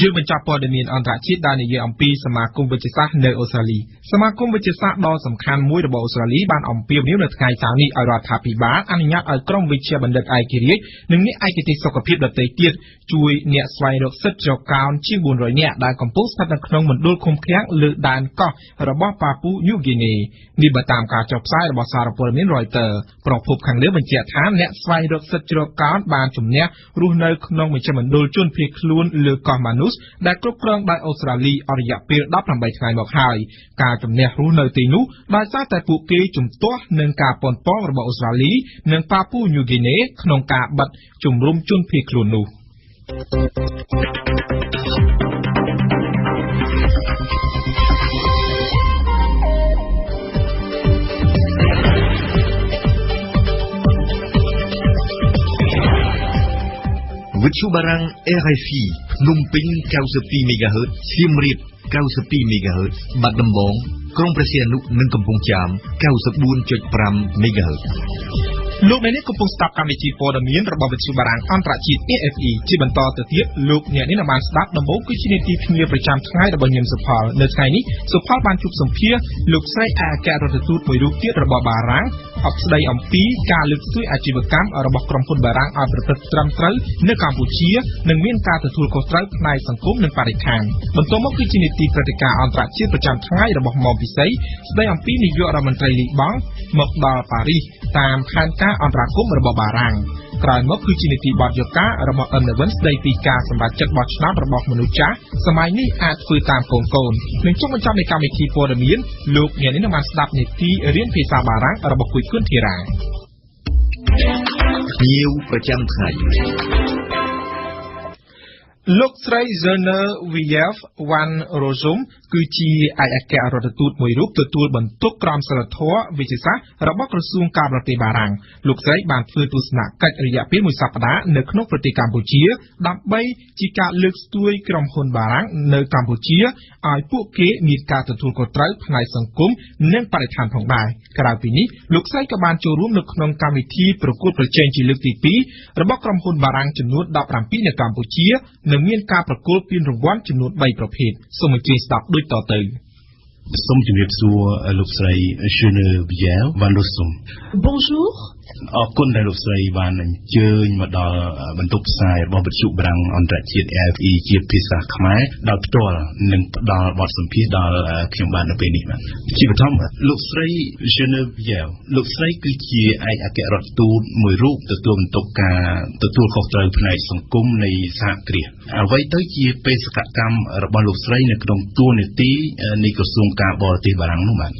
យើងបញ្ចប់ព័ត៌មានអន្តរជាតិដែលនិយាយអំពីសមាគមវិទ្យាសាស្ត្រនៅអូស្ត្រាលីសមាគមវិទ្យាសាស្ត្រដ៏សំខាន់មួយរបស់អូស្ត្រាលីបានអំពាវនាវនៅថ្ងៃសៅរ៍នេះឲ្យរដ្ឋាភិបាលអនុញ្ញាតឲ្យក្រុមវិជ្ជាបណ្ឌិតឯករាជ្យនិងអ្នកឯកទេសសុខភាពដទៃទៀតជួយអ្នកស្វែងរកសិទ្ធិជ្រកកោនជាង400នាក់ដែលកំពុងស្ថិតនៅក្នុងមណ្ឌលឃុំឃាំងលើដែនកោះរបស់ប៉ាពូញូហ្គីនីនេះបើតាមការចុះផ្សាយរបស់សារព័ត៌មាន Reuters ប្រភពខាងលើបញ្ជាក់ថាអ្នកស្វែងរកសិទ្ធិជ្រកកោនបានជំនះរស់នៅក្នុងមជ្ឈមណ្ឌលជនភៀសខ្លួនលើកោះ មនុស្សដែលគ្រប់គ្រងដោយអូស្ត្រាលីអស់រយៈពេល18ថ្ងៃមកហើយការជំនះរស់នៅទីនោះដោយសារតែពួកគេជំទាស់នឹងការប៉ុនប៉ងរបស់អូស្ត្រាលីនិងប៉ាពូញូហ្គីណេក្នុងការបិទជំរំជនភៀសខ្លួននោះវិទ្យុបារាំង RFI ភ្នំពេញ92 MHz សៀមរាប92 MHz បាត់ដំបងក្រុងព្រះសីហនុនិងកំពង់ចាម 94.5 MHz លោកអ្នកនាងកំពុងស្ដាប់កម្មវិធីព័ត៌មានរបស់វិទ្យុបារាំងអន្តរជាតិ AFE ជាបន្តទៅទៀតលោកអ្នកនាងបានស្ដាប់ដំបូងគឺជានីតិភ្នាក់ប្រចាំថ្ងៃរបស់ញឹមសុផលនៅថ្ងៃនេះសុផលបានជួបសម្ភាសលោកស្រីអគ្គរដ្ឋទូតមួយរូបទៀតរបស់បារាំងស្ដីអំពីការលើកស្ទួយអាជីវកម្មរបស់ក្រុមហ៊ុនបារាំងឲ្យប្រព្រឹត្តត្រឹមត្រូវនៅកម្ពុជានិងមានការទទួលខុសត្រូវផ្នែកសង្គមនិងបរិស្ថានបន្ទាប់មកគឺជានីតិព្រឹត្តិការណ៍អន្តរជាតិប្រចាំថ្ងៃរបស់ម៉ោពិសីស្ដីអំពីនាយករដ្ឋមន្ត្រីលីបង់មកដល់ប៉ារីសតាមផែនការអន្តរាគមន៍របស់បារាំងក្រោយមកគឺជានីតិបទយការបស់ Evans ស្ដីពីការសម្រេចចិត្តបោះឆ្នោតរបស់មនុស្សចាស់សម័យនេះអាចធ្វើតាមកូននឹងចុងបញ្ចប់នៃកម្មវិធីព័ត៌មានលោកអ្នកនាងបានស្ដាប់នីតិរៀនភាសាបារាំងរបស់គួយគុនធីរ៉ាភ្ញៀវប្រចាំថ្ងៃលោកស្រី Zerner Viev Van Rossum គឺជាឯកអគ្គរដ្ឋទូតមួយរូបទទួលបន្ទុកក្រមសីលធម៌វិទ្យាសាស្ត្ររបស់ក្រសួងការបរទេសបារាំងលោកស្រីបានធ្វើទស្សនកិច្ចរយៈពេលមួយសប្តាហ៍នៅក្នុងប្រទេសកម្ពុជាដើម្បីជាការលើកស្ទួយក្រុមហ៊ុនបារាំងនៅកម្ពុជាឲ្យពួកគេមានការទទួលខុសត្រូវផ្នែកសង្គមនិងបរិស្ថានផងដែរក្រៅពីនេះលោកស្រីក៏បានចូលរួមនៅក្នុងកម្មវិធីប្រកួតប្រជែងជាលើកទី2របស់ក្រុមហ៊ុនបារាំងចំនួន17នៅកម្ពុជានិងមានការប្រគល់ពានរង្វាន់ចំនួន3ប្រភេទសូមអញ្ជើញស្ដាប់ដូចតទៅសូមជម្រាបសួរលោកស្រី Geneviève Van Rossum Bonjour អរគុណដែលលោកស្រីបានអញ្ជើញមកដល់បន្ទប់ផ្សាយរបស់វិទ្យុបារាំងអន្តរជាតិ RFE ជាភាសាខ្មែរដោយផ្ទាល់និងផ្ដល់បទសម្ភាសន៍ដល់ខ្ញុំបាននៅពេលនេះបាទជាបឋមលោកស្រី Geneviève លោកស្រីគឺជាឯកអគ្គរដ្ឋទូតមួយរូបទទួលបន្ទុកការទទួលខុសត្រូវផ្នែកសង្គមនៃសហគ្រាសអ្វីទៅជាបេសកកម្មរបស់លោកស្រីនៅក្នុងតួនាទីនៃក្រសួងការបរទេសបារាំងនោះបាទ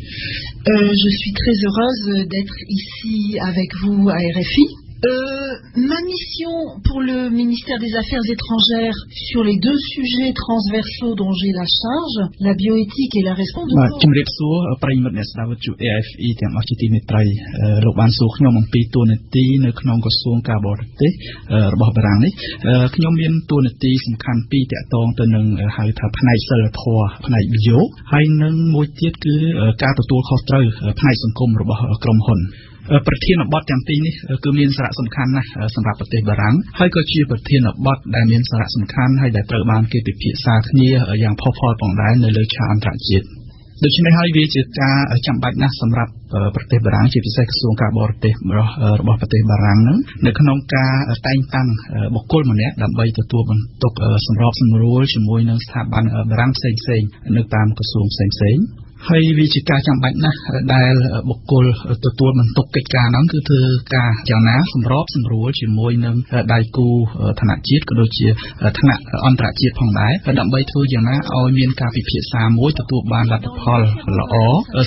Je suis très heureuse d'être ici avec vous à RFI. Ma mission pour le ministère des Affaires étrangères sur les deux sujets transversaux dont j'ai la charge, la bioéthique et la responsabilité. ជំរាបសួរប្រិយមិត្តអ្នកស្ដាប់វិទ្យុ AFE ទាំងអស់ជាទីមេត្រីលោកបានសួរខ្ញុំអំពីតួនាទីនៅក្នុងក្រសួងការបរទេសរបស់បារាំងនេះខ្ញុំមានតួនាទីសំខាន់ពីរតាក់ទងទៅនឹងហៅថាផ្នែកសិលធម៌ផ្នែកវិយោគហើយនិងមួយទៀតគឺការទទួលខុសត្រូវផ្នែកសង្គមរបស់ក្រុមហ៊ុនប្រធានបទទាំងពីរនេះគឺមានសារៈសំខាន់ណាស់សម្រាប់ប្រទេសបារាំងហើយក៏ជាប្រធានបទដែលមានសារៈសំខាន់ហើយដែលត្រូវបានគេពិភាក្សាគ្នាយ៉ាងផុសផុលផងដែរនៅលើឆាកអន្តរជាតិដូច្នេះហើយវាជាការចាំបាច់ណាស់សម្រាប់ប្រទេសបារាំងជាពិសេសក្រសួងការបរទេសរបស់ប្រទេសបារាំងហ្នឹងនៅក្នុងការតែងតាំងបុគ្គលម្នាក់ដើម្បីទទួលបន្ទុកសម្របសម្រួលជាមួយនឹងស្ថាប័នបារាំងផ្សេងៗនៅតាមក្រសួងផ្សេងៗហើយវាជាការចាំបាច់ណាស់ដែលបុគ្គលទទួលបន្ទុកកិច្ចការហ្នឹងគឺធ្វើការយ៉ាងណាសម្របសម្រួលជាមួយនឹងដៃគូថ្នាក់ជាតិក៏ដូចជាថ្នាក់អន្តរជាតិផងដែរដើម្បីធ្វើយ៉ាងណាឲ្យមានការពិភាក្សាមួយទទួលបានលទ្ធផលល្អ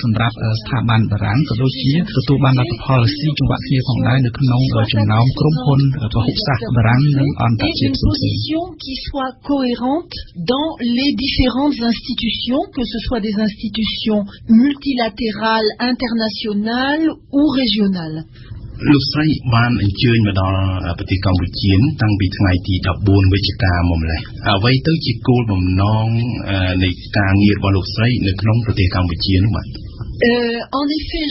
សម្រាប់ស្ថាប័នបារាំងក៏ដូចជាទទួលបានលទ្ធផលស៊ីចង្វាក់គ្នាផងដែរនៅក្នុងចំណោមក្រុមហ៊ុនពហុសាសន៍បារាំងនិងអន្តរជាតិផ្សេងៗ qui soit cohérente dans les différentes institutions que ce soit des institutions multilatérales, internationales ou régionales. លោកស្រីបានអញ្ជើញមកដល់ប្រទេសកម្ពុជាតាំងពីថ្ងៃទី14វិច្ឆិកាមកម្លេះអ្វីទៅជាគោលបំណងនៃការងាររបស់លោកស្រីនៅក្នុងប្រទេសកម្ពុជានោះបាទ En effet,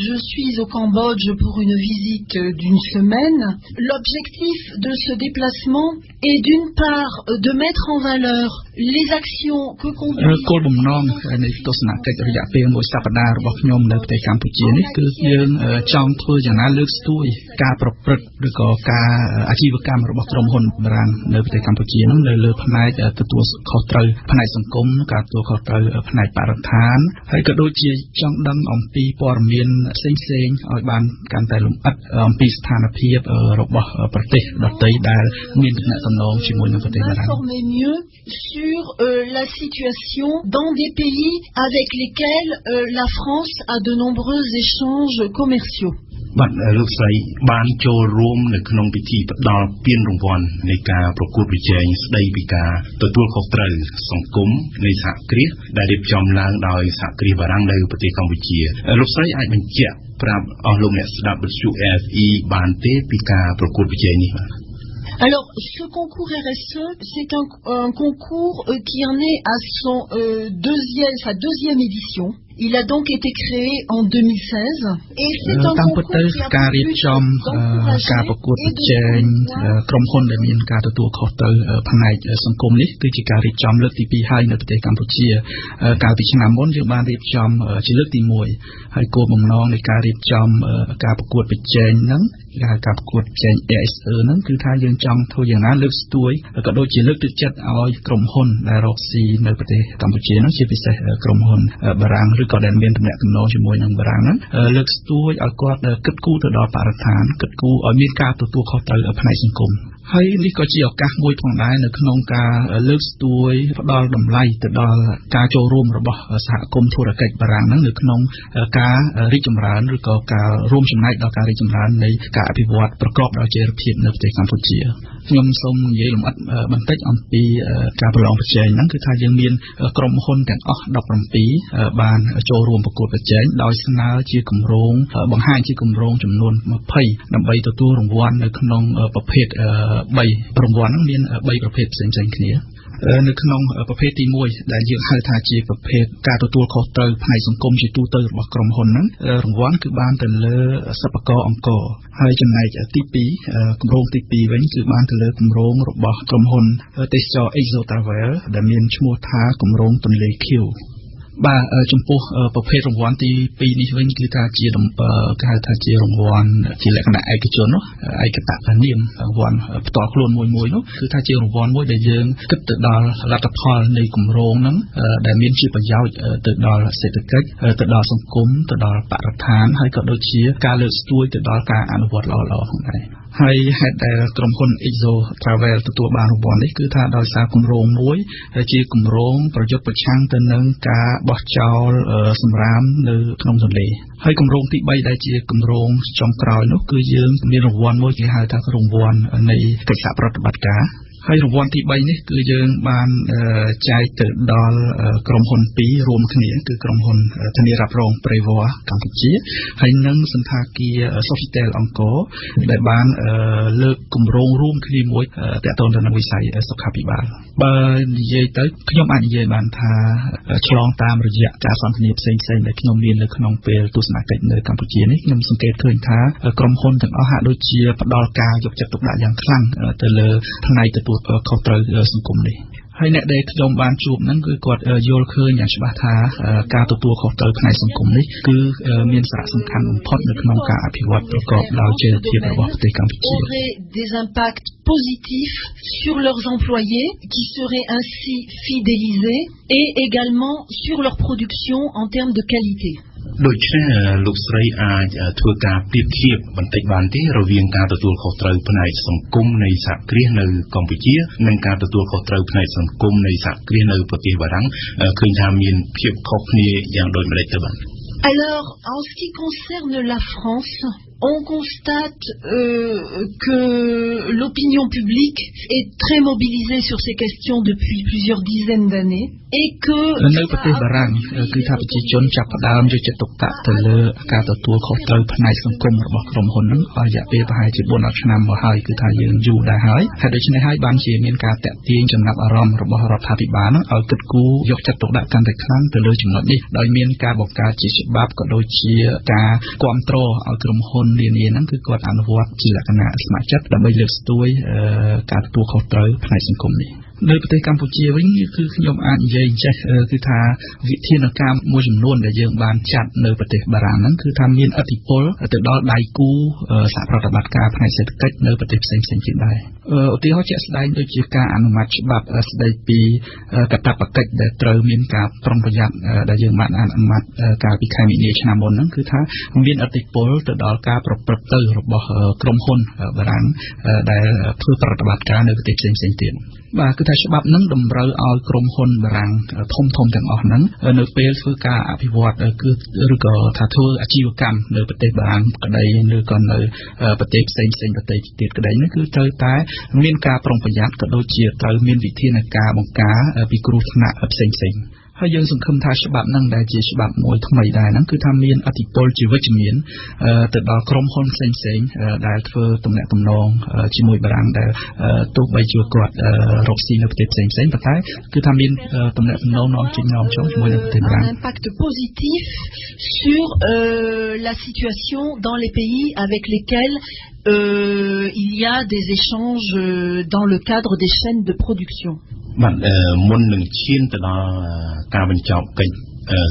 je suis au Cambodge pour une visite d'une semaine. L'objectif de ce déplacement est d'une part de mettre en valeur les actions que conduit គោលបំណងនៃទស្សនកិច្ចរយៈពេលមួយសប្តាហ៍របស់ខ្ញុំនៅប្រទេសកម្ពុជានេះគឺយើងចង់ធ្វើយ៉ាងណាលើកស្ទួយការប្រព្រឹត្តឬក៏ការអាជីវកម្មរបស់ក្រុមហ៊ុនបារាំងនៅប្រទេសកម្ពុជានោះនៅលើផ្នែកទទួលខុសត្រូវផ្នែកសង្គមការទទួលខុសត្រូវផ្នែកបរិស្ថានហើយក៏ដូចជាច ង់ដឹងអំពីព័ត៌មានផ្សេងៗឲ្យបានកាន់តែលម្អិតអំពីស្ថានភាពរបស់ប្រទេសដទៃដែលមានទំនាក់ទំនងជាមួយនឹងប្រទេសបារាំង Informer mieux sur la situation dans des pays avec lesquels la France a de nombreux échanges commerciaux. បាទលោកស្រីបានចូលរួមនៅក្នុងពិធីផ្ដល់ពានរង្វាន់នៃការប្រកួតប្រជែងស្ដីពីការទទួលខុសត្រូវសង្គមនៃសហគ្រាសដែលរៀបចំឡើងដោយសហគ្រាសបារាំងនៅប្រទេសកម្ពុជាលោកស្រីអាចបញ្ជាក់ប្រាប់អស់លោកអ្នកស្ដាប់វិទ្យុ RFE បានទេពីការប្រកួតប្រជែងនេះបាទ Alors, ce concours RSE, c'est un concours qui en est à sa deuxième édition. Il a donc été créé en 2016 et c'est un concours qui a pour but d'encourager ការប្រកួតប្រជែងក្រុមហ៊ុនដែលមានការទទួលខុសត្រូវផ្នែកសង្គមនេះគឺជាការរៀបចំលើកទី2ហើយនៅប្រទេសកម្ពុជាកាលពីឆ្នាំមុនយើងបានរៀបចំជាលើកទី1ហើយគោលបំណងនៃការរៀបចំការប្រកួតប្រជែងហ្នឹងការប្រកួតប្រជែង RSE ហ្នឹងគឺថាយើងចង់ធ្វើយ៉ាងណាលើកស្ទួយក៏ដូចជាលើកទឹកចិត្តឲ្យក្រុមហ៊ុនដែលរកស៊ីនៅប្រទេសកម្ពុជាហ្នឹងជាពិសេសក្រុមហ៊ុនបារាំងឬក៏ដែលមានទំនាក់ទំនងជាមួយនឹងបារាំងហ្នឹងលើកស្ទួយឲ្យគាត់គិតគូរទៅដល់បរិស្ថានគិតគូរឲ្យមានការទទួលខុសត្រូវផ្នែកសង្គមហើយនេះក៏ជាឱកាសមួយផងដែរនៅក្នុងការលើកស្ទួយផ្ដល់តម្លៃទៅដល់ការចូលរួមរបស់សហគមន៍ធុរកិច្ចបារាំងហ្នឹងនៅក្នុងការរីកចម្រើនឬក៏ការរួមចំណែកដល់ការរីកចម្រើននៃការអភិវឌ្ឍប្រកបដោយចីរភាពនៅប្រទេសកម្ពុជាខ្ញុំសូមនិយាយលម្អិតបន្តិចអំពីការប្រឡងប្រជែងហ្នឹងគឺថាយើងមានក្រុមហ៊ុនទាំងអស់17បានចូលរួមប្រកួតប្រជែងដោយស្នើជាគម្រោងបង្ហាញជាគម្រោងចំនួន20ដើម្បីទទួលរង្វាន់នៅក្នុងប្រភេទ3រង្វាន់ហ្នឹងមាន3ប្រភេទផ្សេងៗគ្នានៅក្នុងប្រភេទទី1ដែលយើងហៅថាជាប្រភេទការទទួលខុសត្រូវផ្នែកសង្គមជាទូទៅរបស់ក្រុមហ៊ុនហ្នឹងរង្វាន់គឺបានទៅលើសិប្បករអង្គរហើយចំណែកទី2គម្រោងទី2វិញគឺបានទៅលើគម្រោងរបស់ក្រុមហ៊ុនទេសចរ Exo Travel ដែលមានឈ្មោះថាគម្រោងទន្លេ Q បាទចំពោះប្រភេទរង្វាន់ទី2នេះវិញគឺថាជាគេហៅថាជារង្វាន់ជាលក្ខណៈឯកជននោះឯកតនាមរង្វាន់ផ្ទាល់ខ្លួនមួយនោះគឺថាជារង្វាន់មួយដែលយើងគិតទៅដល់លទ្ធផលនៃគម្រោងហ្នឹងដែលមានជាប្រយោជន៍ទៅដល់សេដ្ឋកិច្ចទៅដល់សង្គមទៅដល់បរិស្ថានហើយក៏ដូចជាការលើកស្ទួយទៅដល់ការអនុវត្តល្អៗផងដែរហើយហេតុដែលក្រុមហ៊ុន Exo Travel ទទួលបានរង្វាន់នេះគឺថាដោយសារគម្រោងមួយជាគម្រោងប្រយុទ្ធប្រឆាំងទៅនឹងការបោះចោលសំរាមនៅក្នុងទន្លេហើយគម្រោងទី3ដែលជាគម្រោងចុងក្រោយនោះគឺយើងមានរង្វាន់មួយគេហៅថារង្វាន់នៃកិច្ចសហប្រតិបត្តិការហើយរង្វាន់ទី3នេះគឺយើងបានចែកទៅដល់ក្រុមហ៊ុន2រួមគ្នាគឺក្រុមហ៊ុនធានារ៉ាប់រង Prevost កម្ពុជាហើយនិងសន្តាគារ Sofitel អង្គរដែលបានលើកគម្រោងរួមគ្នាមួយទាក់ទងទៅនឹងវិស័យសុខាភិបាលបើនិយាយទៅខ្ញុំអាចនិយាយបានថាឆ្លងតាមរយៈការសន្ទនាផ្សេងៗដែលខ្ញុំមាននៅក្នុងពេលទស្សនកិច្ចនៅកម្ពុជានេះខ្ញុំសង្កេតឃើញថាក្រុមហ៊ុនទាំងអស់ហាក់ដូចជាផ្ដល់ការយកចិត្តទុកដាក់យ៉ាងខ្លាំងទៅលើផ្នែកទទួលខុសត្រូវសង្គមនេះហើយអ្នកដែលខ្ញុំបានជួបហ្នឹងគឺគាត់យល់ឃើញយ៉ាងច្បាស់ថាការទទួលខុសត្រូវផ្នែកសង្គមនេះគឺមានសារៈសំខាន់បំផុតនៅក្នុងការអភិវឌ្ឍប្រកបដោយចីរភាពរបស់ប្រទេសកម្ពុជា des impacts positifs sur leurs employés qui seraient ainsi fidélisés et également sur leur production en termes de qualité ដូច្នេះលោកស្រីអាចធ្វើការប្រៀបធៀបបន្តិចបានទេរវាងការទទួលខុសត្រូវផ្នែកសង្គមនៃសហគ្រាសនៅកម្ពុជានិងការទទួលខុសត្រូវផ្នែកសង្គមនៃសហគ្រាសនៅប្រទេសបារាំងឃើញថាមានភាពខុសគ្នាយ៉ាងដូចម្តេចទៅបាទ Alors, en ce qui concerne la France, on constate que l'opinion publique est très mobilisée sur ces questions depuis plusieurs dizaines d'années et que នៅប្រទេសបារាំងគឺថាប្រជាជនចាប់ផ្ដើមយកចិត្តទុកដាក់ទៅលើការទទួលខុសត្រូវផ្នែកសង្គមរបស់ក្រុមហ៊ុនហ្នឹងអស់រយៈពេលប្រហែលជា4-10ឆ្នាំមកហើយគឺថាយើងយូរដែរហើយហើយដូច្នេះហើយបានជាមានការតាក់ទាញចំណាប់អារម្មណ៍របស់រដ្ឋាភិបាលហ្នឹងឲ្យគិតគូរយកចិត្តទុកដាក់កាន់តែខ្លាំងទៅលើចំណុចនេះដោយមានការបង្កើតជាច្បាប់ក៏ដូចជាការគាំទ្រឲ្យក្រុមហ៊ុននានាហ្នឹងគឺគាត់អនុវត្តជាលក្ខណៈស្ម័គ្រចិត្តដើម្បីលើកស្ទួយការទទួលខុសត្រូវផ្នែកសង្គមនេះនៅប្រទេសកម្ពុជាវិញគឺខ្ញុំអាចនិយាយចេះគឺថាវិធានការមួយចំនួនដែលយើងបានចាត់នៅប្រទេសបារាំងហ្នឹងគឺថាមានឥទ្ធិពលទៅដល់ដៃគូសហប្រតិបត្តិការផ្នែកសេដ្ឋកិច្ចនៅប្រទេសផ្សេងៗទៀតដែរ ឧទាហរណ៍ជាក់ស្ដែងដូចជាការអនុម័តច្បាប់ស្ដីពីកាតព្វកិច្ចដែលត្រូវមានការប្រុងប្រយ័ត្នដែលយើងបានអនុម័តកាលពីខែមីនាឆ្នាំមុនហ្នឹងគឺថាមានឥទ្ធិពលទៅដល់ការប្រព្រឹត្តទៅរបស់ក្រុមហ៊ុនបារាំងដែលធ្វើប្រតិបត្តិការនៅប្រទេសផ្សេងៗទៀតបាទគឺថាច្បាប់ហ្នឹងតម្រូវឲ្យក្រុមហ៊ុនបារាំងធំទាំងអស់ហ្នឹងនៅពេលធ្វើការអភិវឌ្ឍគឺឬក៏ថាធ្វើអាជីវកម្មនៅប្រទេសបារាំងក្តីឬក៏នៅប្រទេសផ្សេងប្រទេសទៀតក្តីហ្នឹងគឺត្រូវតែមានការប្រុងប្រយ័ត្នក៏ដូចជាត្រូវមានវិធានការបង្ការពីគ្រោះថ្នាក់ផ្សេងហើយយើងសង្ឃឹមថាច្បាប់ហ្នឹងដែលជាច្បាប់មួយថ្មីដែរហ្នឹងគឺថាមានឥទ្ធិពលជាវិជ្ជមានទៅដល់ក្រុមហ៊ុនផ្សេងដែលធ្វើទំនាក់ទំនងជាមួយបារាំងដែលទោះបីជាគាត់រកស៊ីនៅប្រទេសផ្សេងប៉ុន្តែគឺថាមានទំនាក់ទំនងនាំចេញនាំចូលជាមួយនឹងប្រទេសបារាំង impact positif sur la situation dans les pays avec lesquels il y a des échanges dans le cadre des chaînes de production. បាទមុននឹងឈានទៅដល់ការបញ្ចប់កិច្ច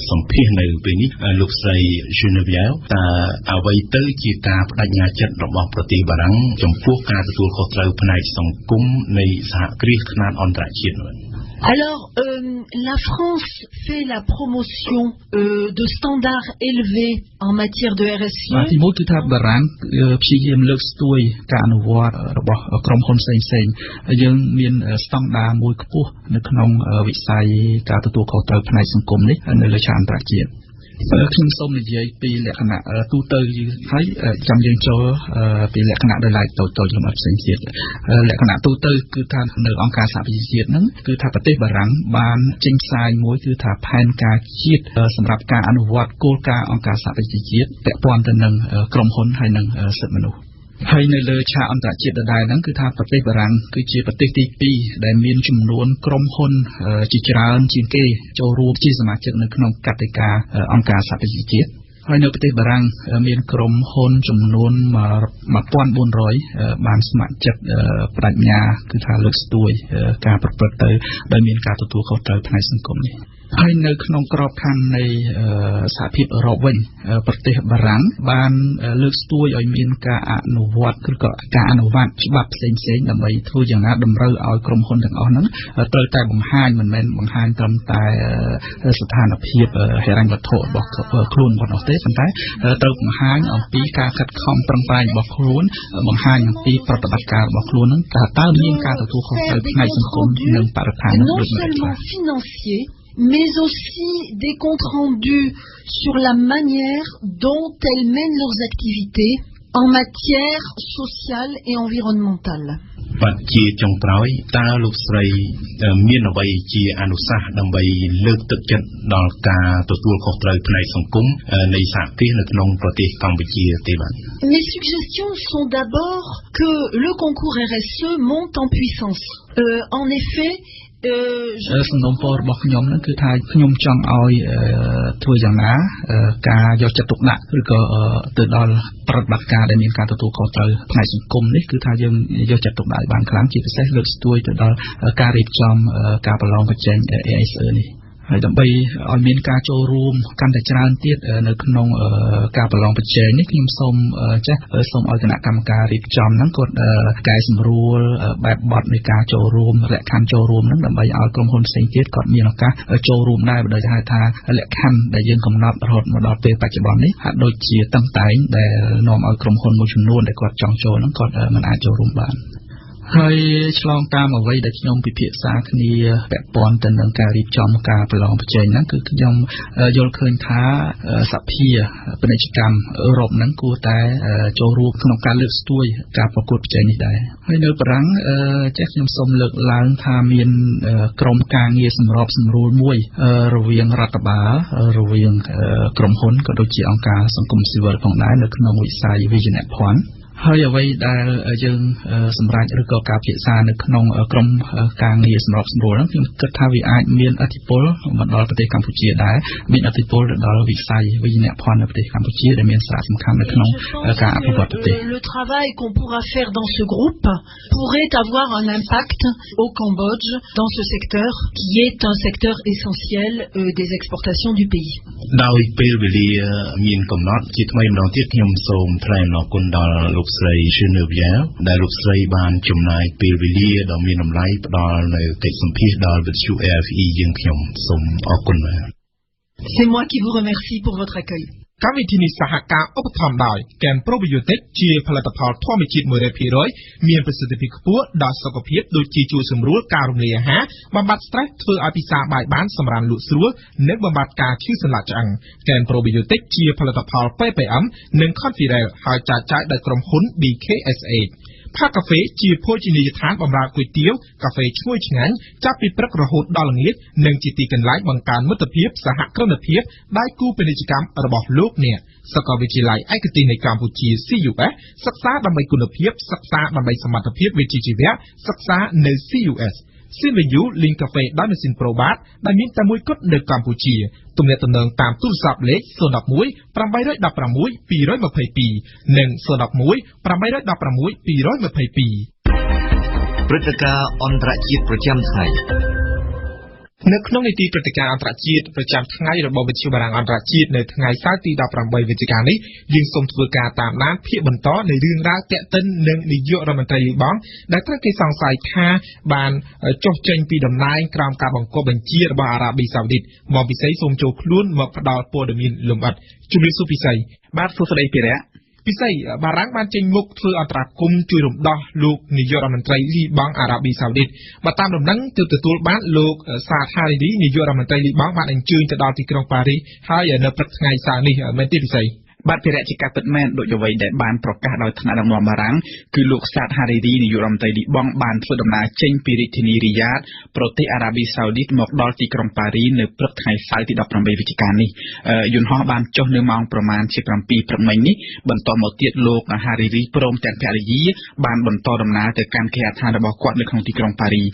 សម្ភាសនៅពេលនេះលោកស្រី Geneviève តើអ្វីទៅជាការបដិញ្ញាចិត្តរបស់ប្រទេសបារាំងចំពោះការទទួលខុសត្រូវផ្នែកសង្គមនៃសហគ្រាសខ្នាតអន្តរជាតិនោះ Alors, la France fait la promotion de standards élevés en matière de RSE. ទីមួយគឺថាបារាំងព្យាយាមលើកស្ទួយការអនុវត្តរបស់ក្រុមហ៊ុនផ្សេងយើងមានស្តង់ដារមួយខ្ពស់នៅក្នុងវិស័យការទទួលខុសត្រូវផ្នែកសង្គមនេះនៅលើឆាកអន្តរជាតិខ្ញុំសូមនិយាយពីលក្ខណៈទូទៅហើយចាំយើងចូលពីលក្ខណៈដោយឡែកតូចៗលម្អិតផ្សេងទៀតលក្ខណៈទូទៅគឺថានៅអង្គការសហប្រជាជាតិហ្នឹងគឺថាប្រទេសបារាំងបានចេញផ្សាយមួយគឺថាផែនការជាតិសម្រាប់ការអនុវត្តគោលការណ៍អង្គការសហប្រជាជាតិពាក់ព័ន្ធទៅនឹងក្រុមហ៊ុនហើយនិងសិទ្ធិមនុស្សហើយនៅលើឆាកអន្តរជាតិដដែលហ្នឹងគឺថាប្រទេសបារាំងគឺជាប្រទេសទី2ដែលមានចំនួនក្រុមហ៊ុនជាច្រើនជាងគេចូលរួមជាសមាជិកនៅក្នុងកតិកាអង្គការសហប្រជាជាតិហើយនៅប្រទេសបារាំងមានក្រុមហ៊ុនចំនួន1400បានស្ម័គ្រចិត្តបដិញ្ញាគឺថាលើកស្ទួយការប្រព្រឹត្តទៅដោយមានការទទួលខុសត្រូវផ្នែកសង្គមនេះហើយនៅក្នុងក្របខ័ណ្ឌនៃសហភាពអឺរ៉ុបវិញប្រទេសបារាំងបានលើកស្ទួយឲ្យមានការអនុវត្តឬក៏ការអនុវត្តច្បាប់ផ្សេងដើម្បីធ្វើយ៉ាងណាតម្រូវឲ្យក្រុមហ៊ុនទាំងអស់ហ្នឹងត្រូវតែបង្ហាញមិនមែនបង្ហាញត្រឹមតែស្ថានភាពហិរញ្ញវត្ថុរបស់ខ្លួនប៉ុណ្ណោះទេប៉ុន្តែត្រូវបង្ហាញអំពីការខិតខំប្រឹងប្រែងរបស់ខ្លួនបង្ហាញអំពីប្រតិបត្តិការរបស់ខ្លួនហ្នឹងតើមានការទទួលខុសត្រូវផ្នែកសង្គមនិងបរិស្ថានដូចនេះmais aussi des comptes rendus sur la manière dont elles mènent leurs activités en matière sociale et environnementale. បាទជាចុងក្រោយតើលោកស្រីមានអ្វីជាអនុសាសន៍ដើម្បីលើកទឹកចិត្តដល់ការទទួលខុសត្រូវផ្នែកសង្គមនៃសហគ្រាសនៅក្នុងប្រទេសកម្ពុជាទេបាទ Mes suggestions sont d'abord que le concours RSE monte en puissance. En effet, សំណុំពររបស់ខ្ញុំហ្នឹងគឺថាខ្ញុំចង់ឲ្យធ្វើយ៉ាងណាការយកចិត្តទុកដាក់ឬក៏ទៅដល់ប្រតិបត្តិការដែលមានការទទួលខុសត្រូវផ្នែកសង្គមនេះគឺថាយើងយកចិត្តទុកដាក់បានខ្លាំងជាពិសេសលើកស្ទួយទៅដល់ការរៀបចំការប្រឡងប្រជែង ASE នេះហើយដើម្បីឲ្យមានការចូលរួមកាន់តែច្រើនទៀតនៅក្នុងការប្រឡងប្រជែងនេះខ្ញុំសូមឲ្យគណៈកម្មការរៀបចំហ្នឹងគាត់កែសម្រួលបែបបទនៃការចូលរួមលក្ខខណ្ឌចូលរួមហ្នឹងដើម្បីឲ្យក្រុមហ៊ុនផ្សេងទៀតគាត់មានឱកាសចូលរួមដែរបើហៅថាលក្ខខណ្ឌដែលយើងកំណត់រហូតមកដល់ពេលបច្ចុប្បន្ននេះហាក់ដូចជាតឹងតែងដែលនាំឲ្យក្រុមហ៊ុនមួយចំនួនដែលគាត់ចង់ចូលហ្នឹងគាត់មិនអាចចូលរួមបានហើយឆ្លងតាមអ្វីដែលខ្ញុំពិភាក្សាគ្នាពាក់ព័ន្ធទៅនឹងការរៀបចំការប្រឡងប្រជែងហ្នឹងគឺខ្ញុំយល់ឃើញថាសភាពាណិជ្ជកម្មអឺរ៉ុបហ្នឹងគួរតែចូលរួមក្នុងការលើកស្ទួយការប្រកួតប្រជែងនេះដែរហើយនៅបារាំងខ្ញុំសូមលើកឡើងថាមានក្រុមការងារសម្របសម្រួលមួយរវាងរដ្ឋបាលរវាងក្រុមហ៊ុនក៏ដូចជាអង្គការសង្គមស៊ីវិលផងដែរនៅក្នុងវិស័យវិជ្ជាភ័ណ្ឌហើយអ្វីដែលយើងសម្រាប់ឬក៏ការពិភាក្សានៅក្នុងក្រុមការងារសម្របសម្រួលហ្នឹងខ្ញុំគិតថាវាអាចមានឥទ្ធិពលមកដល់ប្រទេសកម្ពុជាដែរមានឥទ្ធិពលទៅដល់វិស័យវិជ្ជាភ័ណ្ឌនៅប្រទេសកម្ពុជាដែលមានសារៈសំខាន់នៅក្នុងការអភិវឌ្ឍប្រទេស Le travail qu'on pourra faire dans ce groupe pourrait avoir un impact au Cambodge dans ce secteur qui est un secteur essentiel des exportations du pays. ដោយពេលវេលាមានកំណត់ជាថ្មីម្ដងទៀតខ្ញុំសូមថ្លែងអំណរគុណដល់លោកស្រី Geneviève ដែលលោកស្រីបានចំណាយពេលវេលាដ៏មានតម្លៃផ្ដល់នៅកិច្ចសម្ភាសន៍ដល់វិទ្យុ RFE យើងខ្ញុំសូមអរគុណបាទ C'est moi qui vous remercie pour votre accueil. កម្មវិធីនេះសហការឧបត្ថម្ភដោយ Ken Probiotic ជាផលិតផលធម្មជាតិ 100% មានប្រសិទ្ធភាពខ្ពស់ដល់សុខភាពដូចជាជួយសម្រួលការរំលាយអាហារបំបាត់ stress ធ្វើឲ្យពិសាបាយបានសម្រានលក់ស្រួលនិងបំបាត់ការឈឺសន្លាក់ឆ្អឹង Ken Probiotic ជាផលិតផល PPM និង Confidel ហើយចែកចាយដោយក្រុមហ៊ុន BKSH ផាកាហ្វេជាភោជនីយដ្ឋានបម្រើគុយទាវកាហ្វេឈ្ងុយឆ្ងាញ់ចាប់ពីព្រឹករហូតដល់ល្ងាចនិងជាទីកន្លែងបង្កើនមិត្តភាពសហគ្រិនភាពដៃគូពាណិជ្ជកម្មរបស់លោកអ្នកសាកលវិទ្យាល័យឯកទេសនៃកម្ពុជា CUS សិក្សាដើម្បីគុណភាពសិក្សាដើម្បីសមត្ថភាពវិជ្ជាជីវៈសិក្សានៅ CUS Sinvayu Link Cafe ដោយម៉ាស៊ីន Probat ដែលមានតែមួយគត់នៅកម្ពុជាទំនាក់ទំនងតាមទូរស័ព្ទលេខ011 816 222និង011 816 222 ព្រឹត្តិការណ៍អន្តរជាតិប្រចាំថ្ងៃនៅក្នុងនីតិព្រឹត្តិការណ៍អន្តរជាតិប្រចាំថ្ងៃរបស់វិទ្យុបារាំងអន្តរជាតិនៅថ្ងៃសៅរ៍ទី18វិច្ឆិកានេះយើងសូមធ្វើការតាមដានភាគបន្តនៃរឿងរ៉ាវទាក់ទិននឹងនាយករដ្ឋមន្ត្រីលីបង់ដែលត្រូវគេសង្ស័យថាបានចុះចេញពីតំណែងក្រោមការបង្គាប់បញ្ជារបស់អារ៉ាប៊ីសាអូឌីតមកពិសីសូមចូលខ្លួនមកផ្ដល់ព័ត៌មានលម្អិតជំរាបសួរពិសីបាទសួស្ដីពិរៈពិសីបារាំងបានចេញមុខធ្វើអន្តរាគមន៍ជួយរំដោះលោកនាយករដ្ឋមន្ត្រីលីបង់អារ៉ាប៊ីសាអូឌីតបើតាមដំណឹងទើបទទួលបានលោកសាហារីឌីនាយករដ្ឋមន្ត្រីលីបង់បានអញ្ជើញទៅដល់ទីក្រុងប៉ារីសហើយនៅព្រឹកថ្ងៃសៅរ៍នេះមែនទេពិសីបាទភារៈជាការពិតមែនដូចអ្វីដែលបានប្រកាសដោយថ្នាក់ដឹកនាំបារាំងគឺលោកសាហារីឌីនាយករដ្ឋមន្ត្រីលីបង់បានធ្វើដំណើរចេញពីរាជធានីរីយ៉ាតប្រទេសអារ៉ាប៊ីសាអូឌីតមកដល់ទីក្រុងប៉ារីសនៅព្រឹកថ្ងៃសៅរ៍ទី18វិច្ឆិកានេះយន្តហោះបានចុះនៅម៉ោងប្រមាណជា7ព្រឹកមិញនេះបន្តមកទៀតលោកហារីឌីព្រមទាំងភរិយាបានបន្តដំណើរទៅកាន់គេហដ្ឋានរបស់គាត់នៅក្នុងទីក្រុងប៉ារីស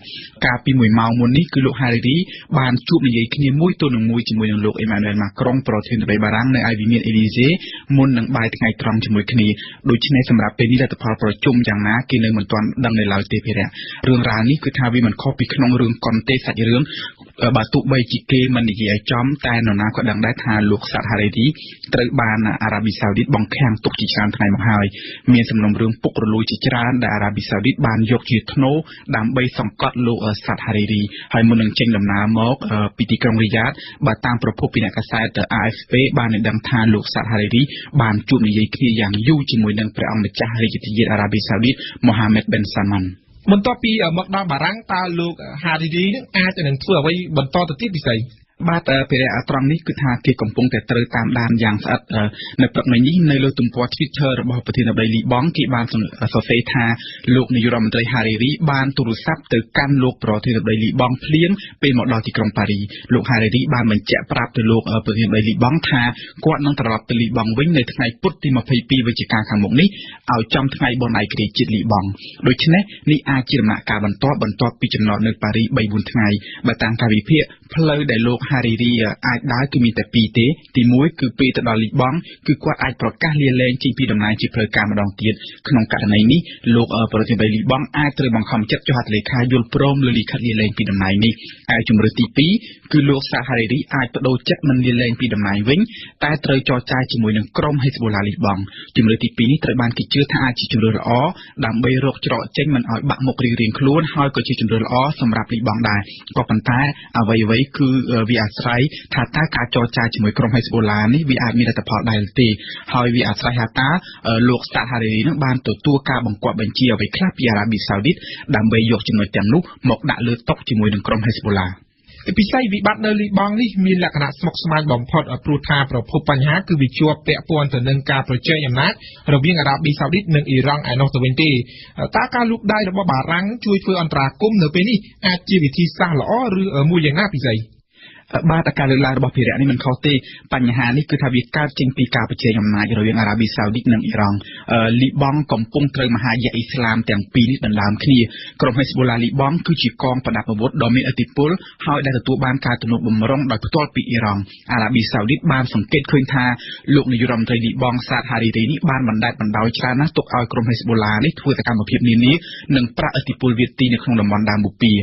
កាលពី1ម៉ោងមុននេះគឺលោកហារីឌីបានជួបនិយាយគ្នាមួយទល់នឹងមួយជាមួយនឹងលោកអេម៉ានូអែលម៉ាក្រុងប្រធានាធិបតីបារាំងនៅឯវិមានអេលីហ្សេមុននឹងបាយថ្ងៃត្រង់ជាមួយគ្នាដូច្នេះសម្រាប់ពេលនេះលទ្ធផលប្រជុំយ៉ាងណាគេនៅមិនទាន់ដឹងនៅឡើយទេភារៈរឿងរ៉ាវនេះគឺថាវាមិនខុសពីក្នុងរឿងកុនទេសាច់រឿងបើទោះបីជាគេមិននិយាយឲ្យចំតែនរណាក៏ដឹងដែរថាលោកសាហារីឌីត្រូវបានអារ៉ាប៊ីសាអូឌីតបង្ខាំងទុកជាច្រើនថ្ងៃមកហើយមានសំណុំរឿងពុករលួយជាច្រើនដែលអារ៉ាប៊ីសាអូឌីតបានយកជាធ្នូដើម្បីសង្កត់លោកសាហារីឌីហើយមុននឹងចេញដំណើរមកពីទីក្រុងរីយ៉ាតបើតាមប្រភពពីអ្នកកាសែត AFP បានដឹងថាលោកសាហារីឌីបានជួបនិយាយគ្នាយ៉ាងយូរជាមួយនឹងព្រះអង្គម្ចាស់រាជធានីអារ៉ាប៊ីសាអូឌីតមូហាម៉េតប៊ិនសាម៉ាន់បន្ទាប់ពីមកដល់បារាំងតើលោកហារីឌីនឹងអាចនឹងធ្វើអ្វីបន្តទៅទៀតពិសេសបាទភារៈត្រង់នេះគឺថាគេកំពុងតែត្រូវតាមដានយ៉ាងស្អិតនៅព្រឹកមិញនេះនៅលើទំព័រ Twitter របស់ប្រធានាធិបតីលីបង់គេបានសរសេរថាលោកនាយករដ្ឋមន្ត្រីហារីឌីបានទូរស័ព្ទទៅកាន់លោកប្រធានាធិបតីលីបង់ភ្លាមពេលមកដល់ទីក្រុងប៉ារីសលោកហារីឌីបានបញ្ជាក់ប្រាប់ទៅលោកប្រធានាធិបតីលីបង់ថាគាត់នឹងត្រឡប់ទៅលីបង់វិញនៅថ្ងៃពុធទី22វិច្ឆិកាខាងមុខនេះឲ្យចំថ្ងៃបុណ្យឯករាជ្យជាតិលីបង់ដូច្នេះនេះអាចជាដំណាក់កាលបន្ទាប់ពីចំណតនៅប៉ារីស 3-4 ថ្ងៃបើតាមការវិភាគផ្លូវដែលលោកហារីឌីអាចដើរគឺមានតែពីរទេទី1គឺពេលទៅដល់លីបង់គឺគាត់អាចប្រកាសលាលែងចេញពីតំណែងជាផ្លូវការម្ដងទៀតក្នុងករណីនេះលោកប្រធានាធិបតីលីបង់អាចត្រូវបង្ខំចិត្តចុះហត្ថលេខាយល់ព្រមលើលិខិតលាលែងពីតំណែងនេះហើយជំរឿនទី2គឺលោកសាហារីឌីអាចបដូរចិត្តមិនលាលែងពីតំណែងវិញតែត្រូវចរចាជាមួយនឹងក្រុមហេសបូឡាលីបង់ជំរឿនទី2នេះត្រូវបានគេជឿថាអាចជាជំរឿនល្អដើម្បីរកច្រកចេញមិនឲ្យបាក់មុខរៀងៗខ្លួនហើយក៏ជាជំរឿនល្អសម្រាប់លីបង់ដែរក៏ប៉ុន្តែអ្វីគឺវាអាស្រ័យថាតើការចរចាជាមួយក្រុមហេសបូឡានេះវាអាចមានលទ្ធផលដែរទេហើយវាអាស្រ័យថាតើលោកសាហារីឌីនឹងបានទទួលការបង្គាប់បញ្ជាអ្វីខ្លះពីអារ៉ាប៊ីសាអូឌីតដើម្បីយកចំណុចទាំងនោះមកដាក់លើតុជាមួយនឹងក្រុមហេសបូឡាពិសេសវិបត្តិនៅលីបង់នេះមានលក្ខណៈស្មុគស្មាញបំផុតព្រោះថាប្រភពបញ្ហាគឺវាជាប់ពាក់ព័ន្ធទៅនឹងការប្រជែងអំណាចរវាងអារ៉ាប៊ីសាអូឌីតនិងអ៊ីរ៉ង់ឯនោះទៅវិញទេតើការលូកដៃរបស់បារាំងជួយធ្វើអន្តរាគមន៍នៅពេលនេះអាចជាវិធីសាស្ត្រល្អឬមួយយ៉ាងណាពិសេសបាទការលើកឡើងរបស់ភារៈនេះមិនខុសទេបញ្ហានេះគឺថាវាកើតចេញពីការប្រជែងអំណាចរវាងអារ៉ាប៊ីសាអូឌីតនិងអ៊ីរ៉ង់លីបង់កំពុងត្រូវមហាយៈអ៊ីស្លាមទាំងពីរនេះដណ្ដើមគ្នាក្រុមហេសបូឡាលីបង់គឺជាកងប្រដាប់អាវុធដ៏មានឥទ្ធិពលហើយដែលទទួលបានការទំនុកបម្រុងដោយផ្ទាល់ពីអ៊ីរ៉ង់អារ៉ាប៊ីសាអូឌីតបានសង្កេតឃើញថាលោកនាយករដ្ឋមន្ត្រីលីបង់សាហារីឌីនេះបានបណ្តែតបណ្ដោយច្រើនណាស់ទុកឲ្យក្រុមហេសបូឡានេះធ្វើសកម្មភាពនានានិងប្រាក់ឥទ្ធិពលវាទីនៅក្នុងតំបន់ដើមបូព៌ា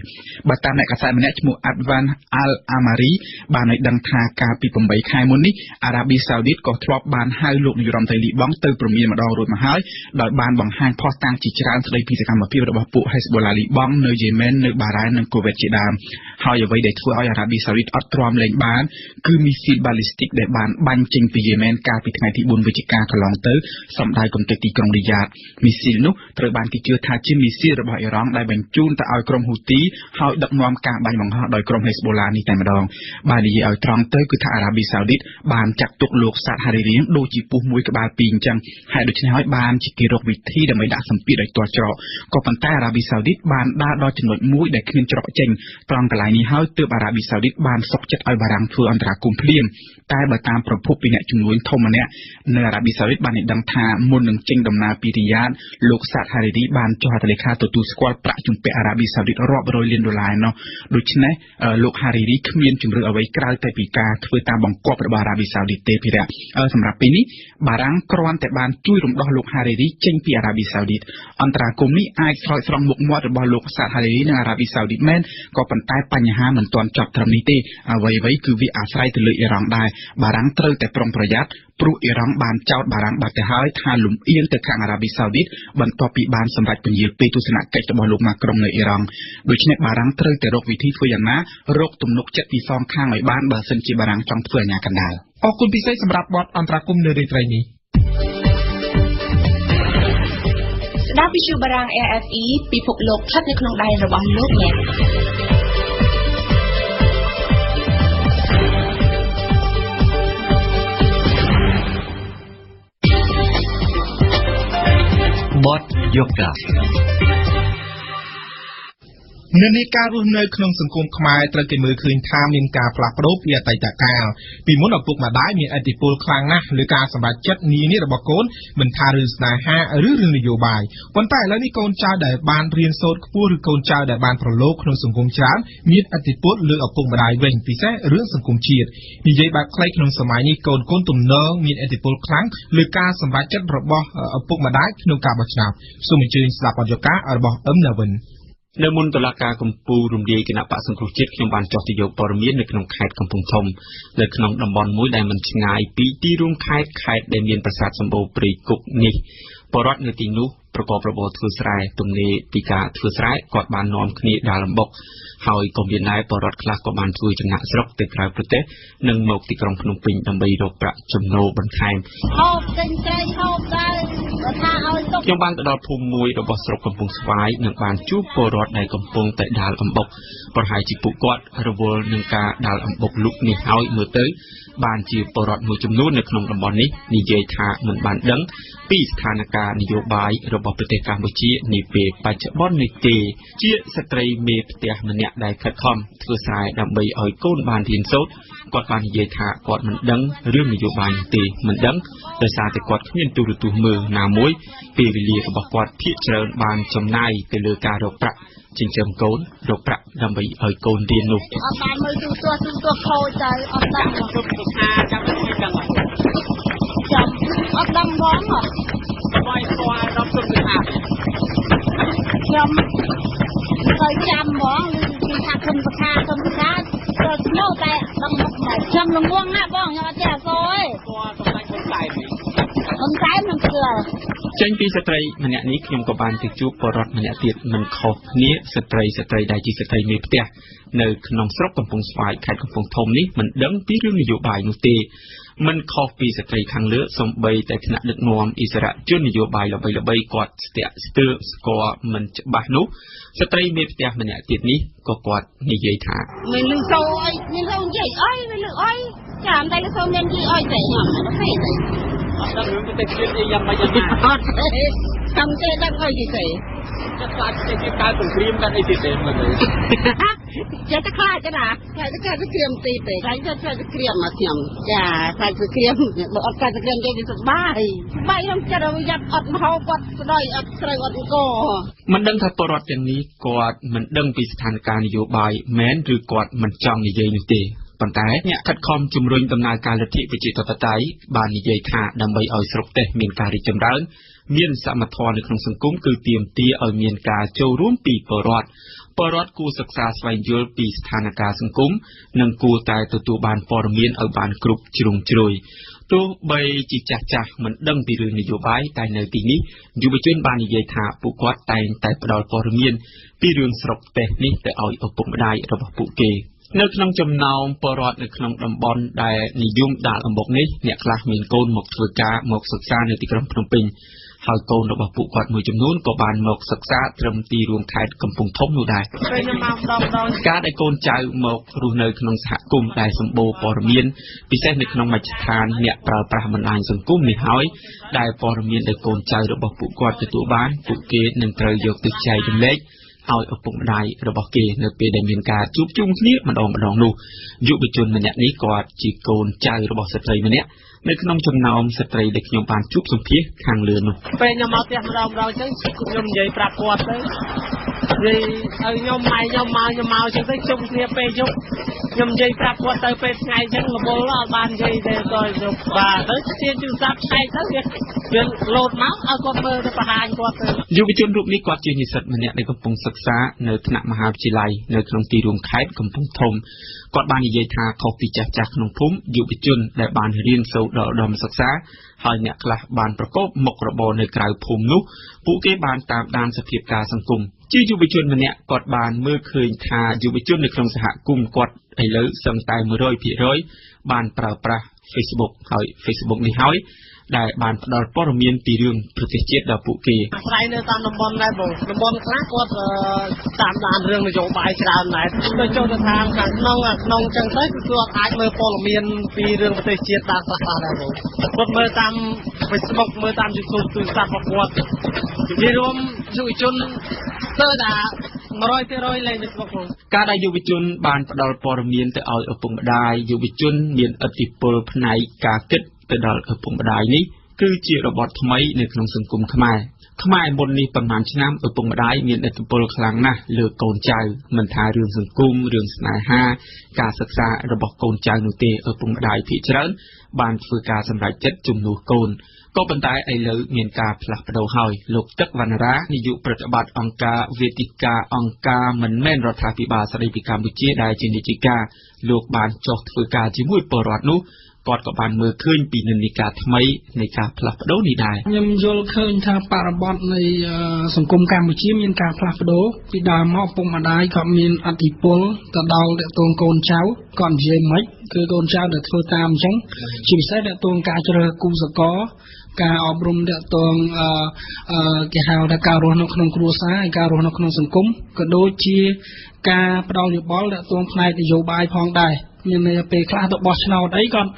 បើតាមអ្នកកាសែតម្នាក់ឈ្មោះ Advan Al-Amari បានឲ្យដឹងថាការពី8ខែមុននេះអារ៉ាប៊ីសាអូឌីតក៏ធ្លាប់បានហៅលោកនាយរដ្ឋមន្ត្រីលីបង់ទៅព្រមានម្ដងរួចមកហើយដោយបានបង្ហាញផុសតាំងជាច្រើនស្ដីពីសកម្មភាពរបស់ពួក Hezbollah លីបង់នៅយេម៉ែននៅបារ៉ែននិងកូវេតជាដើមហើយអ្វីដែលធ្វើឲ្យអារ៉ាប៊ីសាអូឌីតអត់ទ្រាំលែងបានគឺមីស៊ីលបាល់លីស្ទិកដែលបានបាញ់ចេញពីយេម៉ែនកាលពីថ្ងៃទី4វិច្ឆិកាកន្លងទៅសម្ដៅគំនិតទីក្រុងរីយ៉ាតមីស៊ីលនោះត្រូវបានគេជឿថាជាមីស៊ីលរបស់អ៊ីរ៉ង់ដែលបញ្ជូនទៅឲ្យក្រុមហ៊ូទីហើយដឹកនាំការបាញ់បង្ហោះដោយក្រុម Hezbollah នេះតែម្ដងបាទនិយាយឲ្យត្រង់ទៅគឺថាអារ៉ាប៊ីសាអូឌីតបានចាត់ទុកលោកសាតហារីរីដូចជាពស់មួយក្បាលពីរអញ្ចឹងហើយដូច្នេះហើយបានជាគេរកវិធីដើម្បីដាក់សម្ពាធឲ្យទាល់ច្រកក៏ប៉ុន្តែអារ៉ាប៊ីសាអូឌីតបានដើរដល់ចំណុចមួយដែលគ្មានច្រកចេញត្រង់កន្លែងនេះហើយទើបអារ៉ាប៊ីសាអូឌីតបានសុកចិត្តឲ្យបារាំងធ្វើអន្តរាគមន៍ភ្លាមតែបើតាមប្រភពពីអ្នកជំនួយធំម្នាក់នៅអារ៉ាប៊ីសាអូឌីតបានឲ្យដឹងថាមុននឹងចេញដំណើរពីរីយ៉ាតលោកសាតហារីរីបានចុះហត្ថលេខាទទួលស្គាល់ប្រាក់ជំពាក់អារ៉ាប៊ីសាអូឌីតរាប់រយលានដុល្លារនោះដូច្នេះលោកហារីរីគ្មានជំរឿអ្វីក្រៅតែពីការធ្វើតាមបង្គាប់របស់អារ៉ាប៊ីសាអូឌីតទេភិរៈសម្រាប់ពេលនេះបារាំងគ្រាន់តែបានជួយរំដោះលោកហារីរីចេញពីអារ៉ាប៊ីសាអូឌីតអន្តរាគមន៍នេះអាចស្រោចស្រង់មុខមាត់របស់លោកសាតហារីរីនិងអារ៉ាប៊ីសាអូឌីតមែនក៏ប៉ុន្តែបញ្ហាមិនទាន់ចប់ត្រឹមនេះទេអ្វីៗគឺវាអាស្រ័យទៅលើអ៊ីរ៉ង់ដែរបារាំងត្រូវតែប្រុងប្រយ័ត្នព្រោះអ៊ីរ៉ង់បានចោទបារាំងបាត់ទៅហើយថាលំអៀងទៅខាងអារ៉ាប៊ីសាអូឌីតបន្ទាប់ពីបានសម្រេចពន្យាលពេលទស្សនកិច្ចរបស់លោកម៉ាក្រុងនៅអ៊ីរ៉ង់ដូច្នេះបារាំងត្រូវតែរកវិធីធ្វើយ៉ាងណារកទំនុកចិត្តពីសងខាងឲ្យបានបើសិនជាបារាំងចង់ធ្វើអាញាកណ្ដាលអរគុណពិសេសសម្រាប់បទអន្តរាគមន៍នៅរាត្រីនេះស្ដាប់វិទ្យុបារាំង RFE ពិភពលោកស្ថិតនៅក្នុងដៃរបស់លោកអ្នកបទយោកានិន្នាការរស់នៅក្នុងសង្គមខ្មែរត្រូវគេមើលឃើញថាមានការផ្លាស់ប្ដូរពីអតីតកាលពីមុនឪពុកម្ដាយមានឥទ្ធិពលខ្លាំងណាស់លើការសម្រេចចិត្តនានារបស់កូនមិនថារឿងស្នេហាឬរឿងនយោបាយប៉ុន្តែឥឡូវនេះកូនចៅដែលបានរៀនសូត្រខ្ពស់ឬកូនចៅដែលបានប្រឡូកក្នុងសង្គមច្រើនមានឥទ្ធិពលលើឪពុកម្ដាយវិញពិសេសរឿងសង្គមជាតិនិយាយបែបខ្លីក្នុងសម័យនេះកូនទំនងមានឥទ្ធិពលខ្លាំងលើការសម្រេចចិត្តរបស់ឪពុកម្ដាយក្នុងការបោះឆ្នោតសូមអញ្ជើញស្ដាប់បទយោការរបស់អឹមណាវិននៅមុនតុលាការកំពូលរំលាយគណៈបក្សសង្គ្រោះជាតិខ្ញុំបានចុះទៅយកព័ត៌មាននៅក្នុងខេត្តកំពង់ធំនៅក្នុងតំបន់មួយដែលមិនឆ្ងាយពីទីរួមខេត្តដែលមានប្រាសាទសម្បូរព្រៃគុកនេះបរិវត្តនៅទីនោះប្រកបរបរធ្វើស្រែទំនេរពីការធ្វើស្រែគាត់បាននាំគ្នាដើរលំបុកហើយក៏មានដែរបរិវត្តខ្លះក៏បានធ្វើចំណាក់ស្រុកទៅក្រៅប្រទេសនិងមកទីក្រុងភ្នំពេញដើម្បីរកប្រាក់ចំណូលបន្ថែមហូបទិញត្រីហូបដែរថាឲ្យទុកខ្ញុំបានទៅដល់ភូមិមួយរបស់ស្រុកកំពង់ស្វាយនិងបានជួបពលរដ្ឋដែលកំពុងតែដាល់អំបុកប្រហែលជាពួកគាត់រវល់នឹងការដាល់អំបុកលុកនេះហើយមើលទៅបានជាពលរដ្ឋមួយចំនួននៅក្នុងតំបន់នេះនិយាយថាមិនបានដឹងពីស្ថានភាពនយោបាយរបស់ប្រទេសកម្ពុជានាពេលបច្ចុប្បន្ននេះទេជាស្ត្រីមេផ្ទះម្នាក់ដែលខិតខំធ្វើស្រែដើម្បីឲ្យកូនបានរៀនសូត្រគាត់បាននិយាយថាគាត់មិនដឹងរឿងនយោបាយនោះទេមិនដឹងដោយសារតែគាត់គ្មានទូរទស្សន៍មើលណាមួយពេលវេលារបស់គាត់ភាគច្រើនបានចំណាយទៅលើការរកប្រាក់ចិញ្ចឹមកូនរកប្រាក់ដើម្បីឲ្យកូនរៀននោះអត់បានមើលទូរទស្សន៍ខូចទៅអត់ដឹងគ្រប់សុខាចាំមិនដឹងចាំអត់ដឹងផងបាយស្គាល់ដល់សុខាខ្ញុំទៅចាំហ្មងគឺថាគុំសុខាទៅស្មោតែដឹងមកមកខ្ញុំល្ងងណាបងខ្ញុំអត់ចេះអសអើយគាត់សម្រាប់คนតែមិនស្គាល់ចេញពីស្ត្រីម្នាក់នេះខ្ញុំក៏បានទៅជួបបរិវត្តម្នាក់ទៀតមិនខុសគ្នាស្ត្រីដែលជាស្ត្រីមេផ្ទះនៅក្នុងស្រុកកំពង់ស្វាយខេត្តកំពង់ធំនេះមិនដឹងពីរឿងនយោបាយនោះទេមិនខុសពីស្ត្រីខាងលើសំបីតែថ្នាក់ដឹកនាំអិសរាជជននយោបាយល្បីៗគាត់ស្ទាក់ស្ទើរស្គាល់មិនច្បាស់នោះស្ត្រីមេផ្ទះម្នាក់ទៀតនេះក៏គាត់និយាយថាមិនលឺសូអីមានរឿងនិយាយអីមិនលឺអីចាំតែលឺសូមាននិយាយអីទេខ្ញុំអត់ទេអត់ដឹងរឿងទៅទៀតយ៉ាងម៉េចយ៉ាងណាអត់ទេចាំទេដឹងអីទេចិត្តខ្លាចទៅជាកើតសង្គ្រាមកើតអីទៀតទេមើលទៅចិត្តខ្លាចណាតែកើតសង្គ្រាមទីទេតែចិត្តសង្គ្រាមមកខ្ញុំចាខ្លាចសង្គ្រាមបើអត់កើតសង្គ្រាមទេវាសប្បាយខ្ញុំចិត្តឲ្យយ៉ាប់អត់មហោគាត់ស្ដីអត់ស្រូវអត់អង្គមិនដឹងថាបរិវត្តទាំងនេះគាត់មិនដឹងពីស្ថានភាពនយោបាយមែនឬគាត់មិនចង់និយាយនោះទេប៉ុន្តែអ្នកខិតខំជំរុញដំណើរការលទ្ធិប្រជាធិបតេយ្យបាននិយាយថាដើម្បីឲ្យស្រុកទេសមានការរីកចម្រើនមានសមធម៌នៅក្នុងសង្គមគឺទាមទារឲ្យមានការចូលរួមពីពលរដ្ឋ បរដ្ឋគួរសិក្សាស្វែងយល់ពីស្ថានភាពសង្គមនិងគួរតែទទួលបានព័ត៌មានឲ្យបានគ្រប់ជ្រុងជ្រោយទោះបីជាចាស់មិនដឹងពីរឿងនយោបាយតែនៅទីនេះយុវជនបាននិយាយថាពួកគាត់តែងតែផ្ដល់ព័ត៌មានពីរឿងស្រុកប្រទេសនេះទៅឲ្យឪពុកម្ដាយរបស់ពួកគេនៅក្នុងចំណោមបរដ្ឋនៅក្នុងតំបន់ដែលនិយមដាក់អំបុកនេះអ្នកខ្លះមានកូនមកធ្វើការមកសិក្សានៅទីក្រុងភ្នំពេញហើយកូនរបស់ពួកគាត់មួយចំនួនក៏បានមកសិក្សាត្រឹមទីរួមខេត្តកំពង់ធំនោះដែរការដែលកូនចៅមករស់នៅក្នុងសហគមន៍ដែលសម្បូរព័ត៌មានពិសេសនៅក្នុងមជ្ឈដ្ឋានអ្នកប្រើប្រាស់បណ្ដាញសង្គមនេះហើយដែលព័ត៌មានដែលកូនចៅរបស់ពួកគាត់ទទួលបានពួកគេនឹងត្រូវយកទៅចែករំលែកឲ្យឪពុកម្ដាយរបស់គេនៅពេលដែលមានការជួបជុំគ្នាម្ដងនោះយុវជនម្នាក់នេះគាត់ជាកូនចៅរបស់ស្ត្រីម្នាក់នៅក្នុងចំណោមស្ត្រីដែលខ្ញុំបានជួបសម្ភាសខាងលើនោះពេលខ្ញុំមកផ្ទះម្ដងចឹងខ្ញុំនិយាយប្រាប់គាត់ទៅនិយាយឲ្យខ្ញុំម៉ែខ្ញុំមកចឹងទៅជុំគ្នាពេលយប់ខ្ញុំនិយាយប្រាប់គាត់ទៅពេលថ្ងៃចឹងរវល់អត់បាននិយាយទេទៅបាទទៅជាទូរស័ព្ទឆែកទៅវាលោតមកឲ្យគាត់មើលទៅបង្ហាញគាត់ទៅយុវជនរូបនេះគាត់ជានិស្សិតម្នាក់ដែលកំពុងសិក្សានៅថ្នាក់មហាវិទ្យាល័យនៅក្នុងទីរួមខេត្តកំពង់ធំគាត់បាននិយាយថាខុសពីចាស់ក្នុងភូមិយុវជនដែលបានរៀនសូត្រដល់ឧត្តមសិក្សាហើយអ្នកខ្លះបានប្រកបមុខរបរនៅក្រៅភូមិនោះពួកគេបានតាមដានសភាពការសង្គមជាយុវជនម្នាក់គាត់បានមើលឃើញថាយុវជននៅក្នុងសហគមន៍គាត់ឥឡូវសឹងតែ 100% បានប្រើប្រាស់ Facebook ហើយ Facebook នេះហើយដែលបានផ្ដល់ព័ត៌មានពីរឿងប្រទេសជាតិដល់ពួកគេអាស្រ័យនៅតាមតំបន់ដែរបងតំបន់ខ្លះគាត់តាមដានរឿងនយោបាយច្រើនដែរទៅចូលទៅតាមខាងក្នុងចឹងទៅគឺគាត់អាចមើលព័ត៌មានពីរឿងប្រទេសជាតិតាមខ្លះដែរបងគាត់មើលតាម Facebook មើលតាម YouTube ទូរស័ព្ទរបស់គាត់និយាយរួមយុវជនទៅថា100% លេង Facebook បងការដែលយុវជនបានផ្ដល់ព័ត៌មានទៅឲ្យឪពុកម្ដាយយុវជនមានឥទ្ធិពលផ្នែកការគិតទៅដល់ឪពុកម្ដាយនេះគឺជារបបថ្មីនៅក្នុងសង្គមខ្មែរមុននេះប៉ុន្មានឆ្នាំឪពុកម្ដាយមានឥទ្ធិពលខ្លាំងណាស់លើកូនចៅមិនថារឿងសង្គមរឿងស្នេហាការសិក្សារបស់កូនចៅនោះទេឪពុកម្ដាយភាគច្រើនបានធ្វើការសម្រេចចិត្តជំនួសកូនក៏ប៉ុន្តែឥឡូវមានការផ្លាស់ប្ដូរហើយលោកទឹកវណ្ណរានាយកប្រតិបត្តិអង្គការវេទិកាអង្គការមិនមែនរដ្ឋាភិបាលស្ដីពីកម្ពុជាដែលជានាយិកាលោកបានចុះធ្វើការជាមួយពលរដ្ឋនោះគាត់ក៏បានមើលឃើញពីនិន្នាការថ្មីនៃការផ្លាស់ប្ដូរនេះដែរខ្ញុំយល់ឃើញថាបរិបទនៃសង្គមកម្ពុជាមានការផ្លាស់ប្ដូរពីដើមមកពុកម្ដាយគាត់មានអធិពលទៅដល់តកូនកូនចៅគាត់និយាយមិនគឺកូនចៅដែលធ្វើតាមអញ្ចឹងជាពិសេសតកូនការជ្រើសគូសកលការអប់រំតកូនគេហៅថាការរស់នៅក្នុងគ្រួសារហើយការរស់នៅក្នុងសង្គមក៏ដូចជាការផ្ដល់យោបល់តកូនផ្នែកនយោបាយផងដែរមានន័យពេលខ្លះទៅបោះឆ្នោតអីគាត់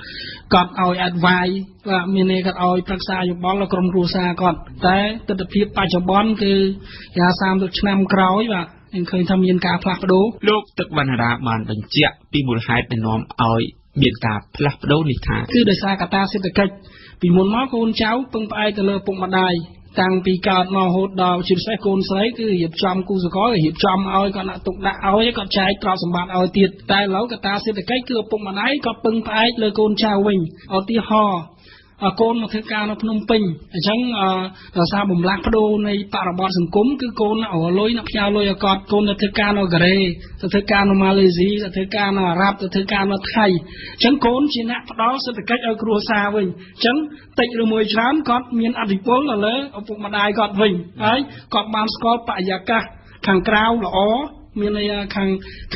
ឲ្យ advice បាទមានន័យគាត់ឲ្យប្រឹក្សាយោបល់ដល់ក្រុមគ្រួសារគាត់តែទស្សនវិជ្ជាបច្ចុប្បន្នគឺយ៉ាង30ឆ្នាំក្រោយបាទខ្ញុំឃើញថាមានការផ្លាស់ប្ដូរលោកទឹកវណ្ណរាបានបញ្ជាក់ពីមូលហេតុដែលនាំឲ្យមានការផ្លាស់ប្ដូរនេះថាគឺដោយសារកត្តាសេដ្ឋកិច្ចពីមុនមកកូនចៅពឹងផ្អែកទៅលើពុកម្ដាយតាំងពីកើតមករហូតដល់ជាពិសេសកូនស្រីគឺរៀបចំគូសកលរៀបចំឲ្យគាត់ដាក់ទុកដាក់ឲ្យគាត់ចែកទ្រព្យសម្បត្តិឲ្យទៀតតែឥឡូវកត្តាសេដ្ឋកិច្ចគឺឪពុកម្ដាយគាត់ពឹងផ្អែកលើកូនចៅវិញឧទាហរណ៍កូនមកធ្វើការនៅភ្នំពេញអញ្ចឹងដោយសារបំលាស់ប្ដូរនៃបរិបទសង្គមគឺកូនអរលុយអ្នកផ្ញើលុយឲ្យកត់កូនទៅធ្វើការនៅកូរ៉េទៅធ្វើការនៅម៉ាឡេស៊ីទៅធ្វើការនៅអារ៉ាប់ទៅធ្វើការនៅថៃអញ្ចឹងកូនជាអ្នកផ្ដល់សេដ្ឋកិច្ចឲ្យគ្រួសារវិញអញ្ចឹងតិចឬមួយច្រើនគាត់មានអធិពលទៅលើឪពុកម្ដាយគាត់វិញហើយគាត់បានស្គាល់បរិយាកាសខាងក្រៅល្អមានន័យ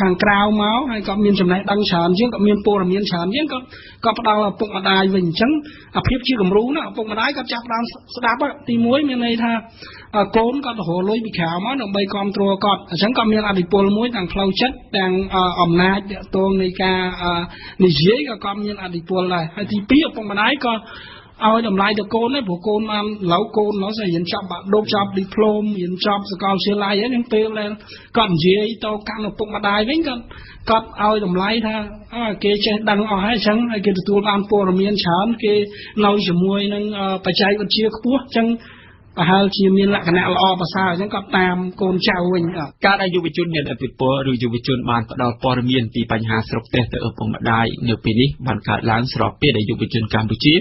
ខាងក្រៅមកហើយក៏មានចំណេះដឹងច្រើនជាងក៏មានព័ត៌មានច្រើនជាងក៏ផ្ដល់ឪពុកម្ដាយវិញអញ្ចឹងអាភាពជាគំរូណាឪពុកម្ដាយគាត់ចាប់ផ្ដើមស្ដាប់ទី1មានន័យថាកូនគាត់រលួយពីក្រៅមកដើម្បីគ្រប់គ្រងគាត់អញ្ចឹងក៏មានអធិពលមួយទាំងផ្លូវចិត្តទាំងអំណាចទាក់ទងនៃការនិយាយក៏មានអធិពលដែរហើយទី2ឪពុកម្ដាយក៏ឲ្យតម្លៃទៅកូនដែរព្រោះកូនបានឡូវកូននោះស្អីរៀនចប់បាក់ឌុបចប់ឌីប្លូមរៀនចប់សាកលវិទ្យាល័យហើយនឹងពេលដែលគាត់និយាយទៅកាន់ឪពុកម្ដាយវិញគាត់ឲ្យតម្លៃថាគេចេះដឹងអស់ហើយអញ្ចឹងហើយគេទទួលបានព័ត៌មានច្រើនគេនៅជាមួយនឹងបច្ចេកវិទ្យាខ្ពស់អញ្ចឹងប្រហែលជាមានលក្ខណៈល្អប្រសើរអញ្ចឹងគាត់តាមកូនចៅវិញការដែលយុវជនមានឥទ្ធិពលឬយុវជនបានផ្ដល់ព័ត៌មានពីបញ្ហាស្រុកទេសទៅឪពុកម្ដាយនៅពេលនេះបានកើតឡើងស្របពេលដែលយុវជនកម្ពុជា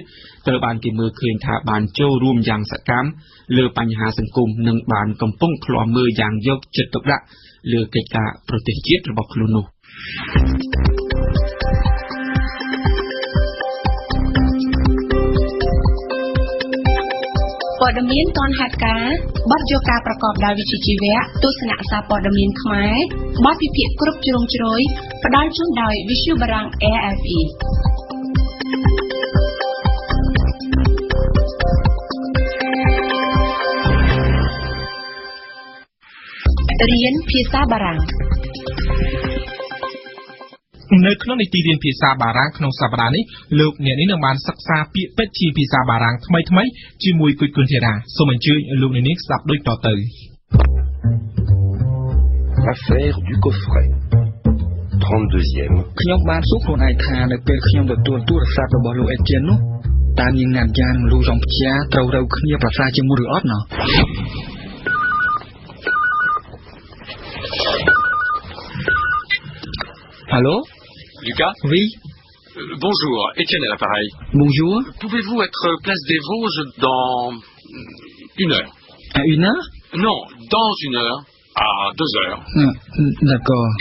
ត្រូវបានគេមើលឃើញថាបានចូលរួមយ៉ាងសកម្មលើបញ្ហាសង្គមនិងបានកំពុងឃ្លាំមើលយ៉ាងយកចិត្តទុកដាក់ លើកិច្ចការប្រទេសជាតិរបស់ខ្លួននោះ ព័ត៌មានទាន់ហេតុការណ៍បទយកការប្រកបដោយវិជ្ជាជីវៈទស្សនៈសារព័ត៌មានខ្មែរបទពិភាក្សាគ្រប់ជ្រុងជ្រោយផ្ដល់ជូនដោយវិទ្យុបារាំង AFE រៀនភាសាបារាំង នៅក្នុងនីតិរៀនភាសាបារាំងក្នុងសប្តាហ៍នេះលោកអ្នកនាងនឹងបានសិក្សាពាក្យពេចន៍ជាភាសាបារាំងថ្មីៗជាមួយគុយគុនធីរ៉ាសូមអញ្ជើញលោកអ្នកនាងស្ដាប់ដូចតទៅ Affaire du coffret 32e ខ្ញុំបានសួរខ្លួនឯងថានៅពេលខ្ញុំទទួលទូរស័ព្ទរបស់លោកអេជៀននោះតើនាងណាត់យ៉ានលូយ៉ងផ្ជាត្រូវរៅគ្នាប្រសាជាមួយឬអត់ណោះ Allô Lucas Oui. Bonjour, Étienne à l'appareil. Bonjour. Pouvez-vous être place des Vosges dans 1 heure? À 1 heure? Non, dans 1 heure, à 2 heures. D'accord.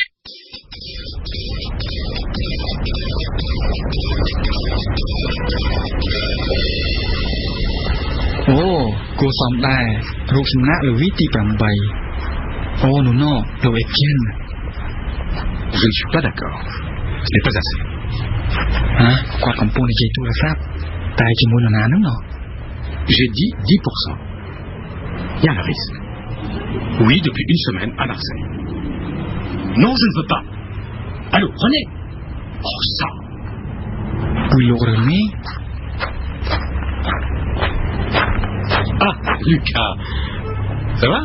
Oh, cô xong đài, rụt xâm nạ lưu ý tí bằng bày. Oh, non, lưu Étienne. Je ne suis pas d'accord. Ce n'est pas assez. Hein? Quoi comme pour les tout le sap? T'as été mon nana, non? J'ai dit 10%. Il y a un risque. Oui, depuis 1 semaine à Marseille. Non, je ne veux pas. Allô, René. Oh, ça. Oui, René. Ah, Lucas. Ça va?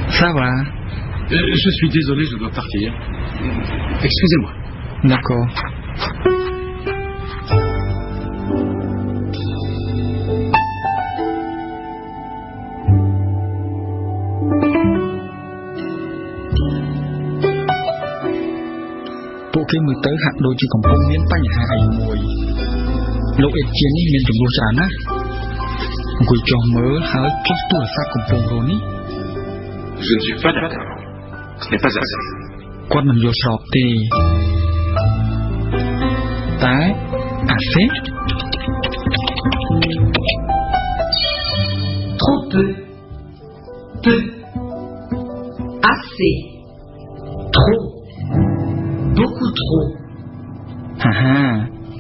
Ça va. Je suis désolé, je dois partir. Excusez-moi. D'accord. Bộ cái mới tới hạt đôi chỉ còn phong miến bánh hai mùi. Lộ ếch chiến đi miền trồng đua tràn á. Quỳ cho mớ háo chốt tùa xa cùng phong rồi ní. Je ne suis pas d'accord. Ce n'est pas assez. Quát mình vô sọp thì tái assez. Trop peu. Peu. Assez. Trop. Beaucoup trop. Ha,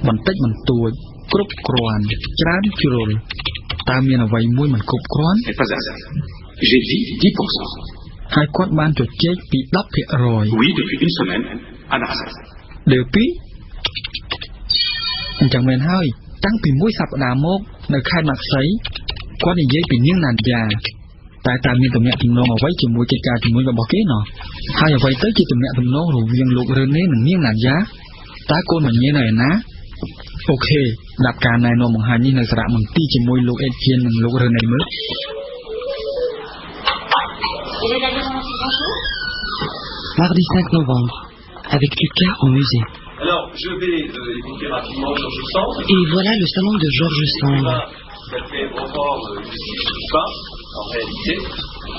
បន្តិចបន្តួចគ្រប់គ្រាន់ច្រើនជ្រុលតើមានអ្វីមួយមិនគ្រប់គ្រាន់ C'est pas assez. J'ai dit 10%. ហើយគាត់បានជជែកពី 10% Oui, depuis 1 semaine à Marseille. depuis អញ្ចឹងមែនហើយតាំងពីមួយសប្តាហ៍មកនៅខេត្តម៉ាក់សីគាត់និយាយពីនាងណាន់យ៉ាតែតើមានទំនាក់ទំនងអ្វីជាមួយកិច្ចការជំនួយរបស់គេណោះហើយអ្វីទៅជាទំនាក់ទំនងរវាងលោករឺណេនិងនាងណាន់យ៉ាតើកូនមញ៉េនៅឯណាអូខេដាក់ការណែនាំបង្ហាញនេះនៅសារៈមន្ទីរជាមួយលោកអេជៀននិងលោករឺណេមើល Mardi 5 novembre, avec Lucas au musée. Alors, je vais évoquer rapidement Georges Sand. Et voilà le salon de Georges Sand. Ça fait aurore pas, en réalité.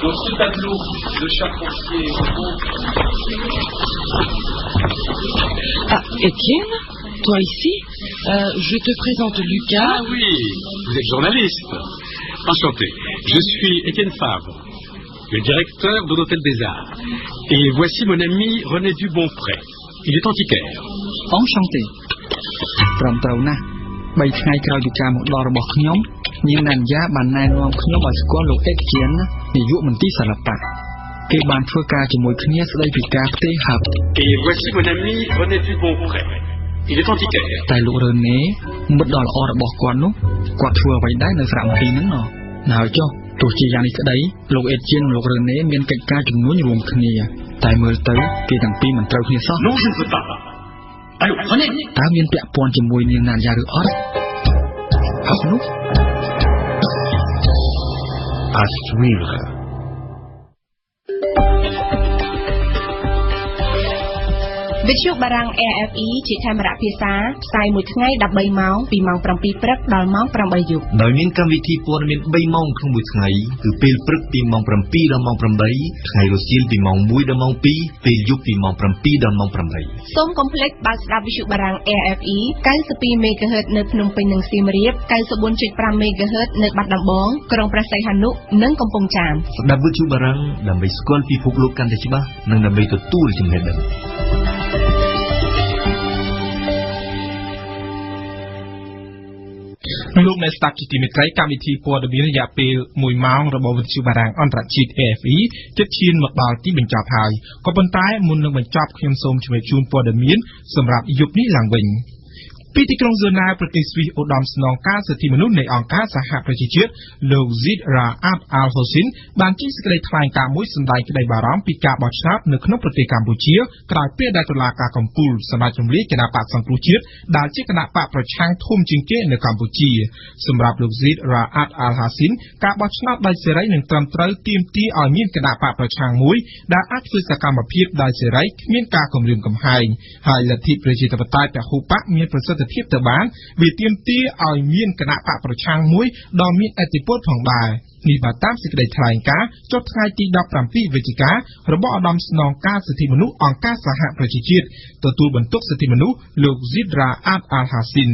Donc ce tableau de Charpentier Ah, Étienne, toi ici, je te présente Lucas. Ah oui, vous êtes journaliste. Enchanté. Je suis Étienne Favre, le directeur de l'Hôtel des Arts. Et voici mon ami René Dubonpré. Il est antiquaire. Enchanté. ត្រឹមត្រូវណាស់3ថ្ងៃក្រោយពីការមកដល់របស់ខ្ញុំនាងណាន់យ៉ាបានណែនាំខ្ញុំឲ្យស្គាល់លោកអេជៀននាយកមន្ទីរសិល្បៈគេបានធ្វើការជាមួយគ្នាស្ដីពីការផ្ទេរហាប់ Et voici mon ami René Dubonpré. Il est antiquaire. តែលោករឺណេមិត្តដ៏ល្អរបស់គាត់នោះគាត់ធ្វើអ្វីដែរនៅសារមន្ទីរហ្នឹងណ៎ហើយចុះទោះជាយ៉ាងនេះក្តីលោកអេជៀននិងលោករឺណេមានកិច្ចការជំនួញរួមគ្នាតែមើលទៅគេទាំងពីរមិនត្រូវគ្នាសោះ Non, je ne peux pas. Allô, René. តើមានពាក់ព័ន្ធជាមួយនាងណាន់យ៉ាឬអត់អត់នោះ À suivre. វិទ្យុបារាំង AFE ជាកាមេរ៉ាភាសាផ្សាយមួយថ្ងៃ13ម៉ោងពីម៉ោង7ព្រឹកដល់ម៉ោង8យប់ដោយមានកម្មវិធីព័ត៌មាន3ម៉ោងក្នុងមួយថ្ងៃគឺពេលព្រឹកពីម៉ោង7ដល់ម៉ោង8ថ្ងៃរសៀលពីម៉ោង1ដល់ម៉ោង2ពេលយប់ពីម៉ោង7ដល់ម៉ោង8សូមកុំភ្លេចបើកស្ដាប់វិទ្យុបារាំង AFE 92 MHz នៅភ្នំពេញនិងសៀមរាប 94.5 MHz នៅបាត់ដំបងក្រុងព្រះសីហនុនិងកំពង់ចាមស្ដាប់វិទ្យុបារាំងដើម្បីស្គាល់ពិភពលោកកាន់តែច្បាស់និងដើម្បីទទួលចំណេះដឹងលោកអ្នកស្ដាប់ជាទីមេត្រីកម្មវិធីព័ត៌មានរយៈពេល1ម៉ោងរបស់វិទ្យុបារាំងអន្តរជាតិ AFE ជិតឈានមកដល់ទីបញ្ចប់ហើយក៏ប៉ុន្តែមុននឹងបញ្ចប់ខ្ញុំសូមជម្រាបជូនព័ត៌មានសម្រាប់យប់នេះឡើងវិញពីទីក្រុងហ្សឺណាវប្រទេសស្វីសឧត្តមស្នងការសិទ្ធិមនុស្សនៃអង្គការសហប្រជាជាតិលោក Zeid Ra'ad Al-Hussein បានចេញសេចក្តីថ្លែងការណ៍មួយសម្ដែងក្តីបារម្ភពីការបោះឆ្នោតនៅក្នុងប្រទេសកម្ពុជាក្រោយពេលដែលតុលាការកំពូលសម្រាប់រំលាយគណបក្សសង្គ្រោះជាតិដែលជាគណបក្សប្រឆាំងធំជាងគេនៅកម្ពុជាសម្រាប់លោក Zeid Ra'ad Al-Hussein ការបោះឆ្នោតដោយសេរីនិងត្រឹមត្រូវទាមទារឲ្យមានគណបក្សប្រឆាំងមួយដែលអាចធ្វើសកម្មភាពដោយសេរីគ្មានការគំរាមកំហែងហើយលទ្ធិប្រជាធិបតេយ្យពហុបកមានប្រសិទ្ធភាពទៅបានវាទាមទារឲ្យមានគណៈបកប្រឆាំងមួយដ៏មានឥទ្ធិពលផងដែរនេះបើតាមសេចក្តីថ្លែងការណ៍ចុះថ្ងៃទី17វិច្ឆិការបស់ឧត្តមស្នងការសិទ្ធិមនុស្សអង្គការសហប្រជាជាតិទទួលបន្ទុកសិទ្ធិមនុស្សលោក Zeid Ra'ad Al-Hussein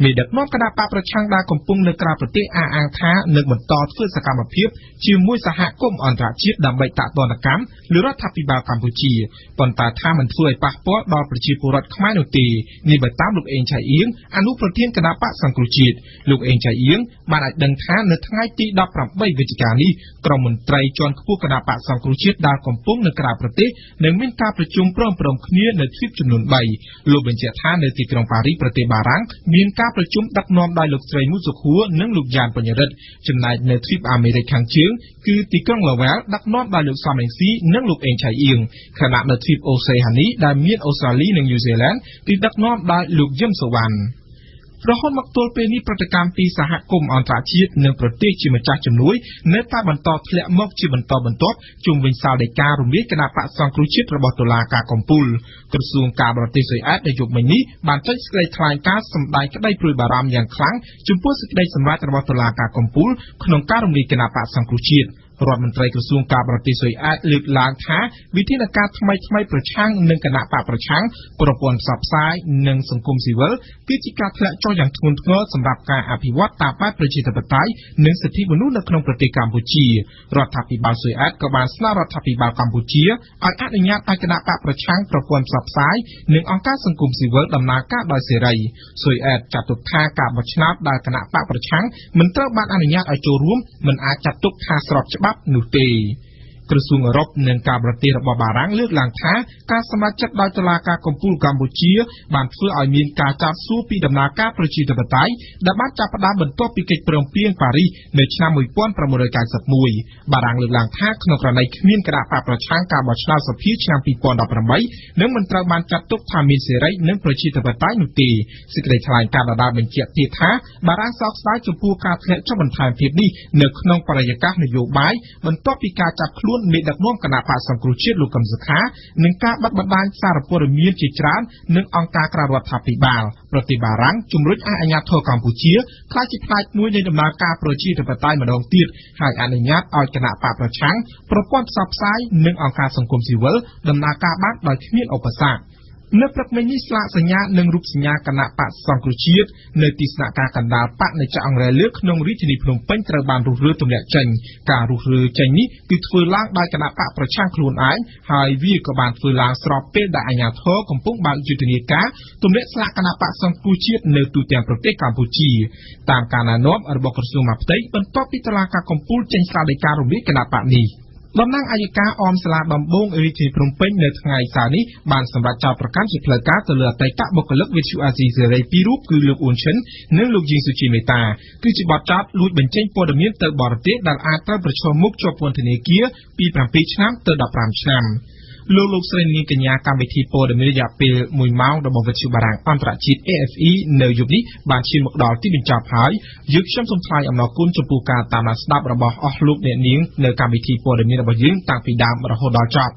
មេដឹកនាំគណៈបកប្រឆាំងដែលកំពុងនៅក្រៅប្រទេសអះអាងថានឹងបន្តធ្វើសកម្មភាពជាមួយសហគមន៍អន្តរជាតិដើម្បីតាក់ទណ្ឌកម្មលើរដ្ឋាភិបាលកម្ពុជាប៉ុន្តែថាមិនធ្វើឲ្យប៉ះពាល់ដល់ប្រជាពលរដ្ឋខ្មែរនោះទេនេះបើតាមលោកអេងឆៃអៀងអនុប្រធានគណៈបកសង្គ្រោះជាតិលោកអេងឆៃអៀងបានឲ្យដឹងថានៅថ្ងៃទី18វិច្ឆិកានេះក្រុមមន្ត្រីជាន់ខ្ពស់គណៈបកសង្គ្រោះជាតិដែលកំពុងនៅក្រៅប្រទេសនឹងមានការប្រជុំព្រមគ្នានៅទ្វីបចំនួន3លោកបញ្ជាក់ថានៅទីក្រុងប៉ារីសប្រទេសបារាំងមានការប្រជុំដឹកនាំដោយលោកស្រីមូសុខួរនិងលោកយ៉ានបញ្ញរិទ្ធចំណែកនៅទ្វីបអាមេរិកខាងជើងគឺទីក្រុងឡាវែលដឹកនាំដោយលោកសំរងស៊ីនិងលោកអេងឆៃអៀងខណៈនៅទ្វីបអូសេអានីដែលមានអូស្ត្រាលីនិងញូហ្សេឡង់ទីដឹកនាំដោយលោកយឹមសូវ៉ាន់រហូតមកទល់ពេលនេះប្រតិកម្មពីសហគមន៍អន្តរជាតិនិងប្រទេសជាម្ចាស់ជំនួយនៅតែបន្តធ្លាក់មកជាបន្តបន្ទាប់ជុំវិញសាលដីការំលាយគណៈបក្សសង្គ្រោះជាតិរបស់តុលាការកំពូលក្រសួងការបរទេសស៊ុយអែតនៅយប់មិញនេះបានចេញសេចក្តីថ្លែងការណ៍សម្ដែងក្តីព្រួយបារម្ភយ៉ាងខ្លាំងចំពោះសេចក្តីសម្រេចរបស់តុលាការកំពូលក្នុងការរំលាយគណៈបក្សសង្គ្រោះជាតិរដ្ឋមន្ត្រីក្រសួងការបរទេសស៊ុយអែតលើកឡើងថាវិធានការថ្មីប្រឆាំងនឹងគណៈបកប្រឆាំងប្រព័ន្ធផ្សព្វផ្សាយនិងសង្គមស៊ីវិលគឺជាការធ្លាក់ចុះយ៉ាងធ្ងន់ធ្ងរសម្រាប់ការអភិវឌ្ឍតាមបែបប្រជាធិបតេយ្យនិងសិទ្ធិមនុស្សនៅក្នុងប្រទេសកម្ពុជារដ្ឋាភិបាលស៊ុយអែតក៏បានស្នើរដ្ឋាភិបាលកម្ពុជាឲ្យអនុញ្ញាតឲ្យគណៈបកប្រឆាំងប្រព័ន្ធផ្សព្វផ្សាយនិងអង្គការសង្គមស៊ីវិលដំណើរការដោយសេរីស៊ុយអែតចាត់ទុកថាការបោះឆ្នោតដែលគណៈបកប្រឆាំងមិនត្រូវបានអនុញ្ញាតឲ្យចូលរួមមិនអាចចាត់ទុកថាស្របច្បាប់នោះទេក្រសួងអឺរ៉ុបនិងការបរទេសរបស់បារាំងលើកឡើងថាការសម្រេចចិត្តដោយតុលាការកំពូលកម្ពុជាបានធ្វើឲ្យមានការចោទសួរពីដំណើរការប្រជាធិបតេយ្យដែលបានចាប់ផ្ដើមបន្ទាប់ពីកិច្ចព្រមព្រៀងប៉ារីសនៅឆ្នាំ1991បារាំងលើកឡើងថាក្នុងករណីគ្មានគណៈបកប្រឆាំងការបោះឆ្នោតសភាឆ្នាំ2018នឹងមិនត្រូវបានចាត់ទុកថាមានសេរីនិងប្រជាធិបតេយ្យនោះទេសេចក្តីថ្លែងការណ៍ដដែលបញ្ជាក់ទៀតថាបារាំងសោកស្ដាយចំពោះការធ្លាក់ចុះបន្ថែមភាពនេះនៅក្នុងបរិយាកាសនយោបាយបន្ទាប់ពីការចាប់ខ្លួនមេដឹកនាំគណៈបក្សសង្គ្រោះជាតិលោកកឹមសុខានិងការបិទបណ្ដាញសារព័ត៌មានជាច្រើននិងអង្គការក្រៅរដ្ឋាភិបាលប្រទេសបារាំងជំរុញឲ្យអាជ្ញាធរកម្ពុជាក្លាយជាផ្នែកមួយនៃដំណើរការប្រជាធិបតេយ្យម្ដងទៀតហើយអនុញ្ញាតឲ្យគណៈបកប្រឆាំងប្រព័ន្ធផ្សព្វផ្សាយនិងអង្គការសង្គមស៊ីវិលដំណើរការបានដោយគ្មានឧបសគ្គនៅព្រឹកមិញនេះស្លាកសញ្ញានិងរូបសញ្ញាគណៈបក្សសង្គ្រោះជាតិនៅទីស្នាក់ការកណ្ដាលបកនៃចក្រអង្រែលើក្នុងរាជធានីភ្នំពេញត្រូវបានរុះរើទម្លាក់ចេញការរុះរើចេញនេះគឺធ្វើឡើងដោយគណៈបកប្រឆាំងខ្លួនឯងហើយវាក៏បានធ្វើឡើងស្របពេលដែលអាជ្ញាធរកំពុងបើកយុទ្ធនាការទម្លាក់ស្លាកគណៈបក្សសង្គ្រោះជាតិនៅទូទាំងប្រទេសកម្ពុជាតាមការណែនាំរបស់ក្រសួងមហាផ្ទៃបន្ទាប់ពីតុលាការកំពូលចេញស្រាវដីការរំលាយគណៈបកនេះតំណាងអัยការអមសាលាដំបងរាជធានីភ្នំពេញនៅថ្ងៃសៅរ៍នេះបានសម្រេចចោទប្រកាន់ជាផ្លូវការទៅលើអតីតបុគ្គលិកវិទ្យុអាស៊ីសេរីពីររូបគឺលោកអ៊ុនឈិននិងលោកយីងស៊ូជីមេតាគឺជាបទចោទលួចបញ្ចេញព័ត៌មានទៅបរទេសដែលអាចត្រូវប្រឈមមុខជាប់ពន្ធនាគារពី7ឆ្នាំទៅ15ឆ្នាំ លោកស្រីនាងកញ្ញាកម្មវិធីព័ត៌មានរយៈពេល1ម៉ោងរបស់វិទ្យុបារាំងអន្តរជាតិ AFE នៅយប់នេះបានឈានមកដល់ទីបញ្ចប់ហើយយើងខ្ញុំសូមថ្លែងអំណរគុណចំពោះការតាមដានស្ដាប់របស់អស់លោកអ្នកនាងនៅកម្មវិធីព័ត៌មានរបស់យើងតាំងពីដើមរហូតដល់ចប់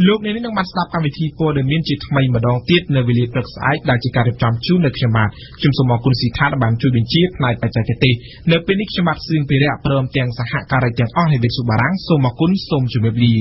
លោកអ្នកនាងនឹងបានស្ដាប់កម្មវិធីព័ត៌មានជាថ្មីម្ដងទៀតនៅវេលាព្រឹកស្អែកដែលជាការរៀបចំជូននៅខ្ញុំបាទខ្ញុំសូមអរគុណស៊ីថាបានជួយបញ្ជាផ្នែកបច្ចេកទេសនៅពេលនេះខ្ញុំបាទសឿងពីរៈព្រមទាំងសហការីទាំងអស់នៃវិទ្យុបារាំងសូមអរគុណសូមជម្រាបលា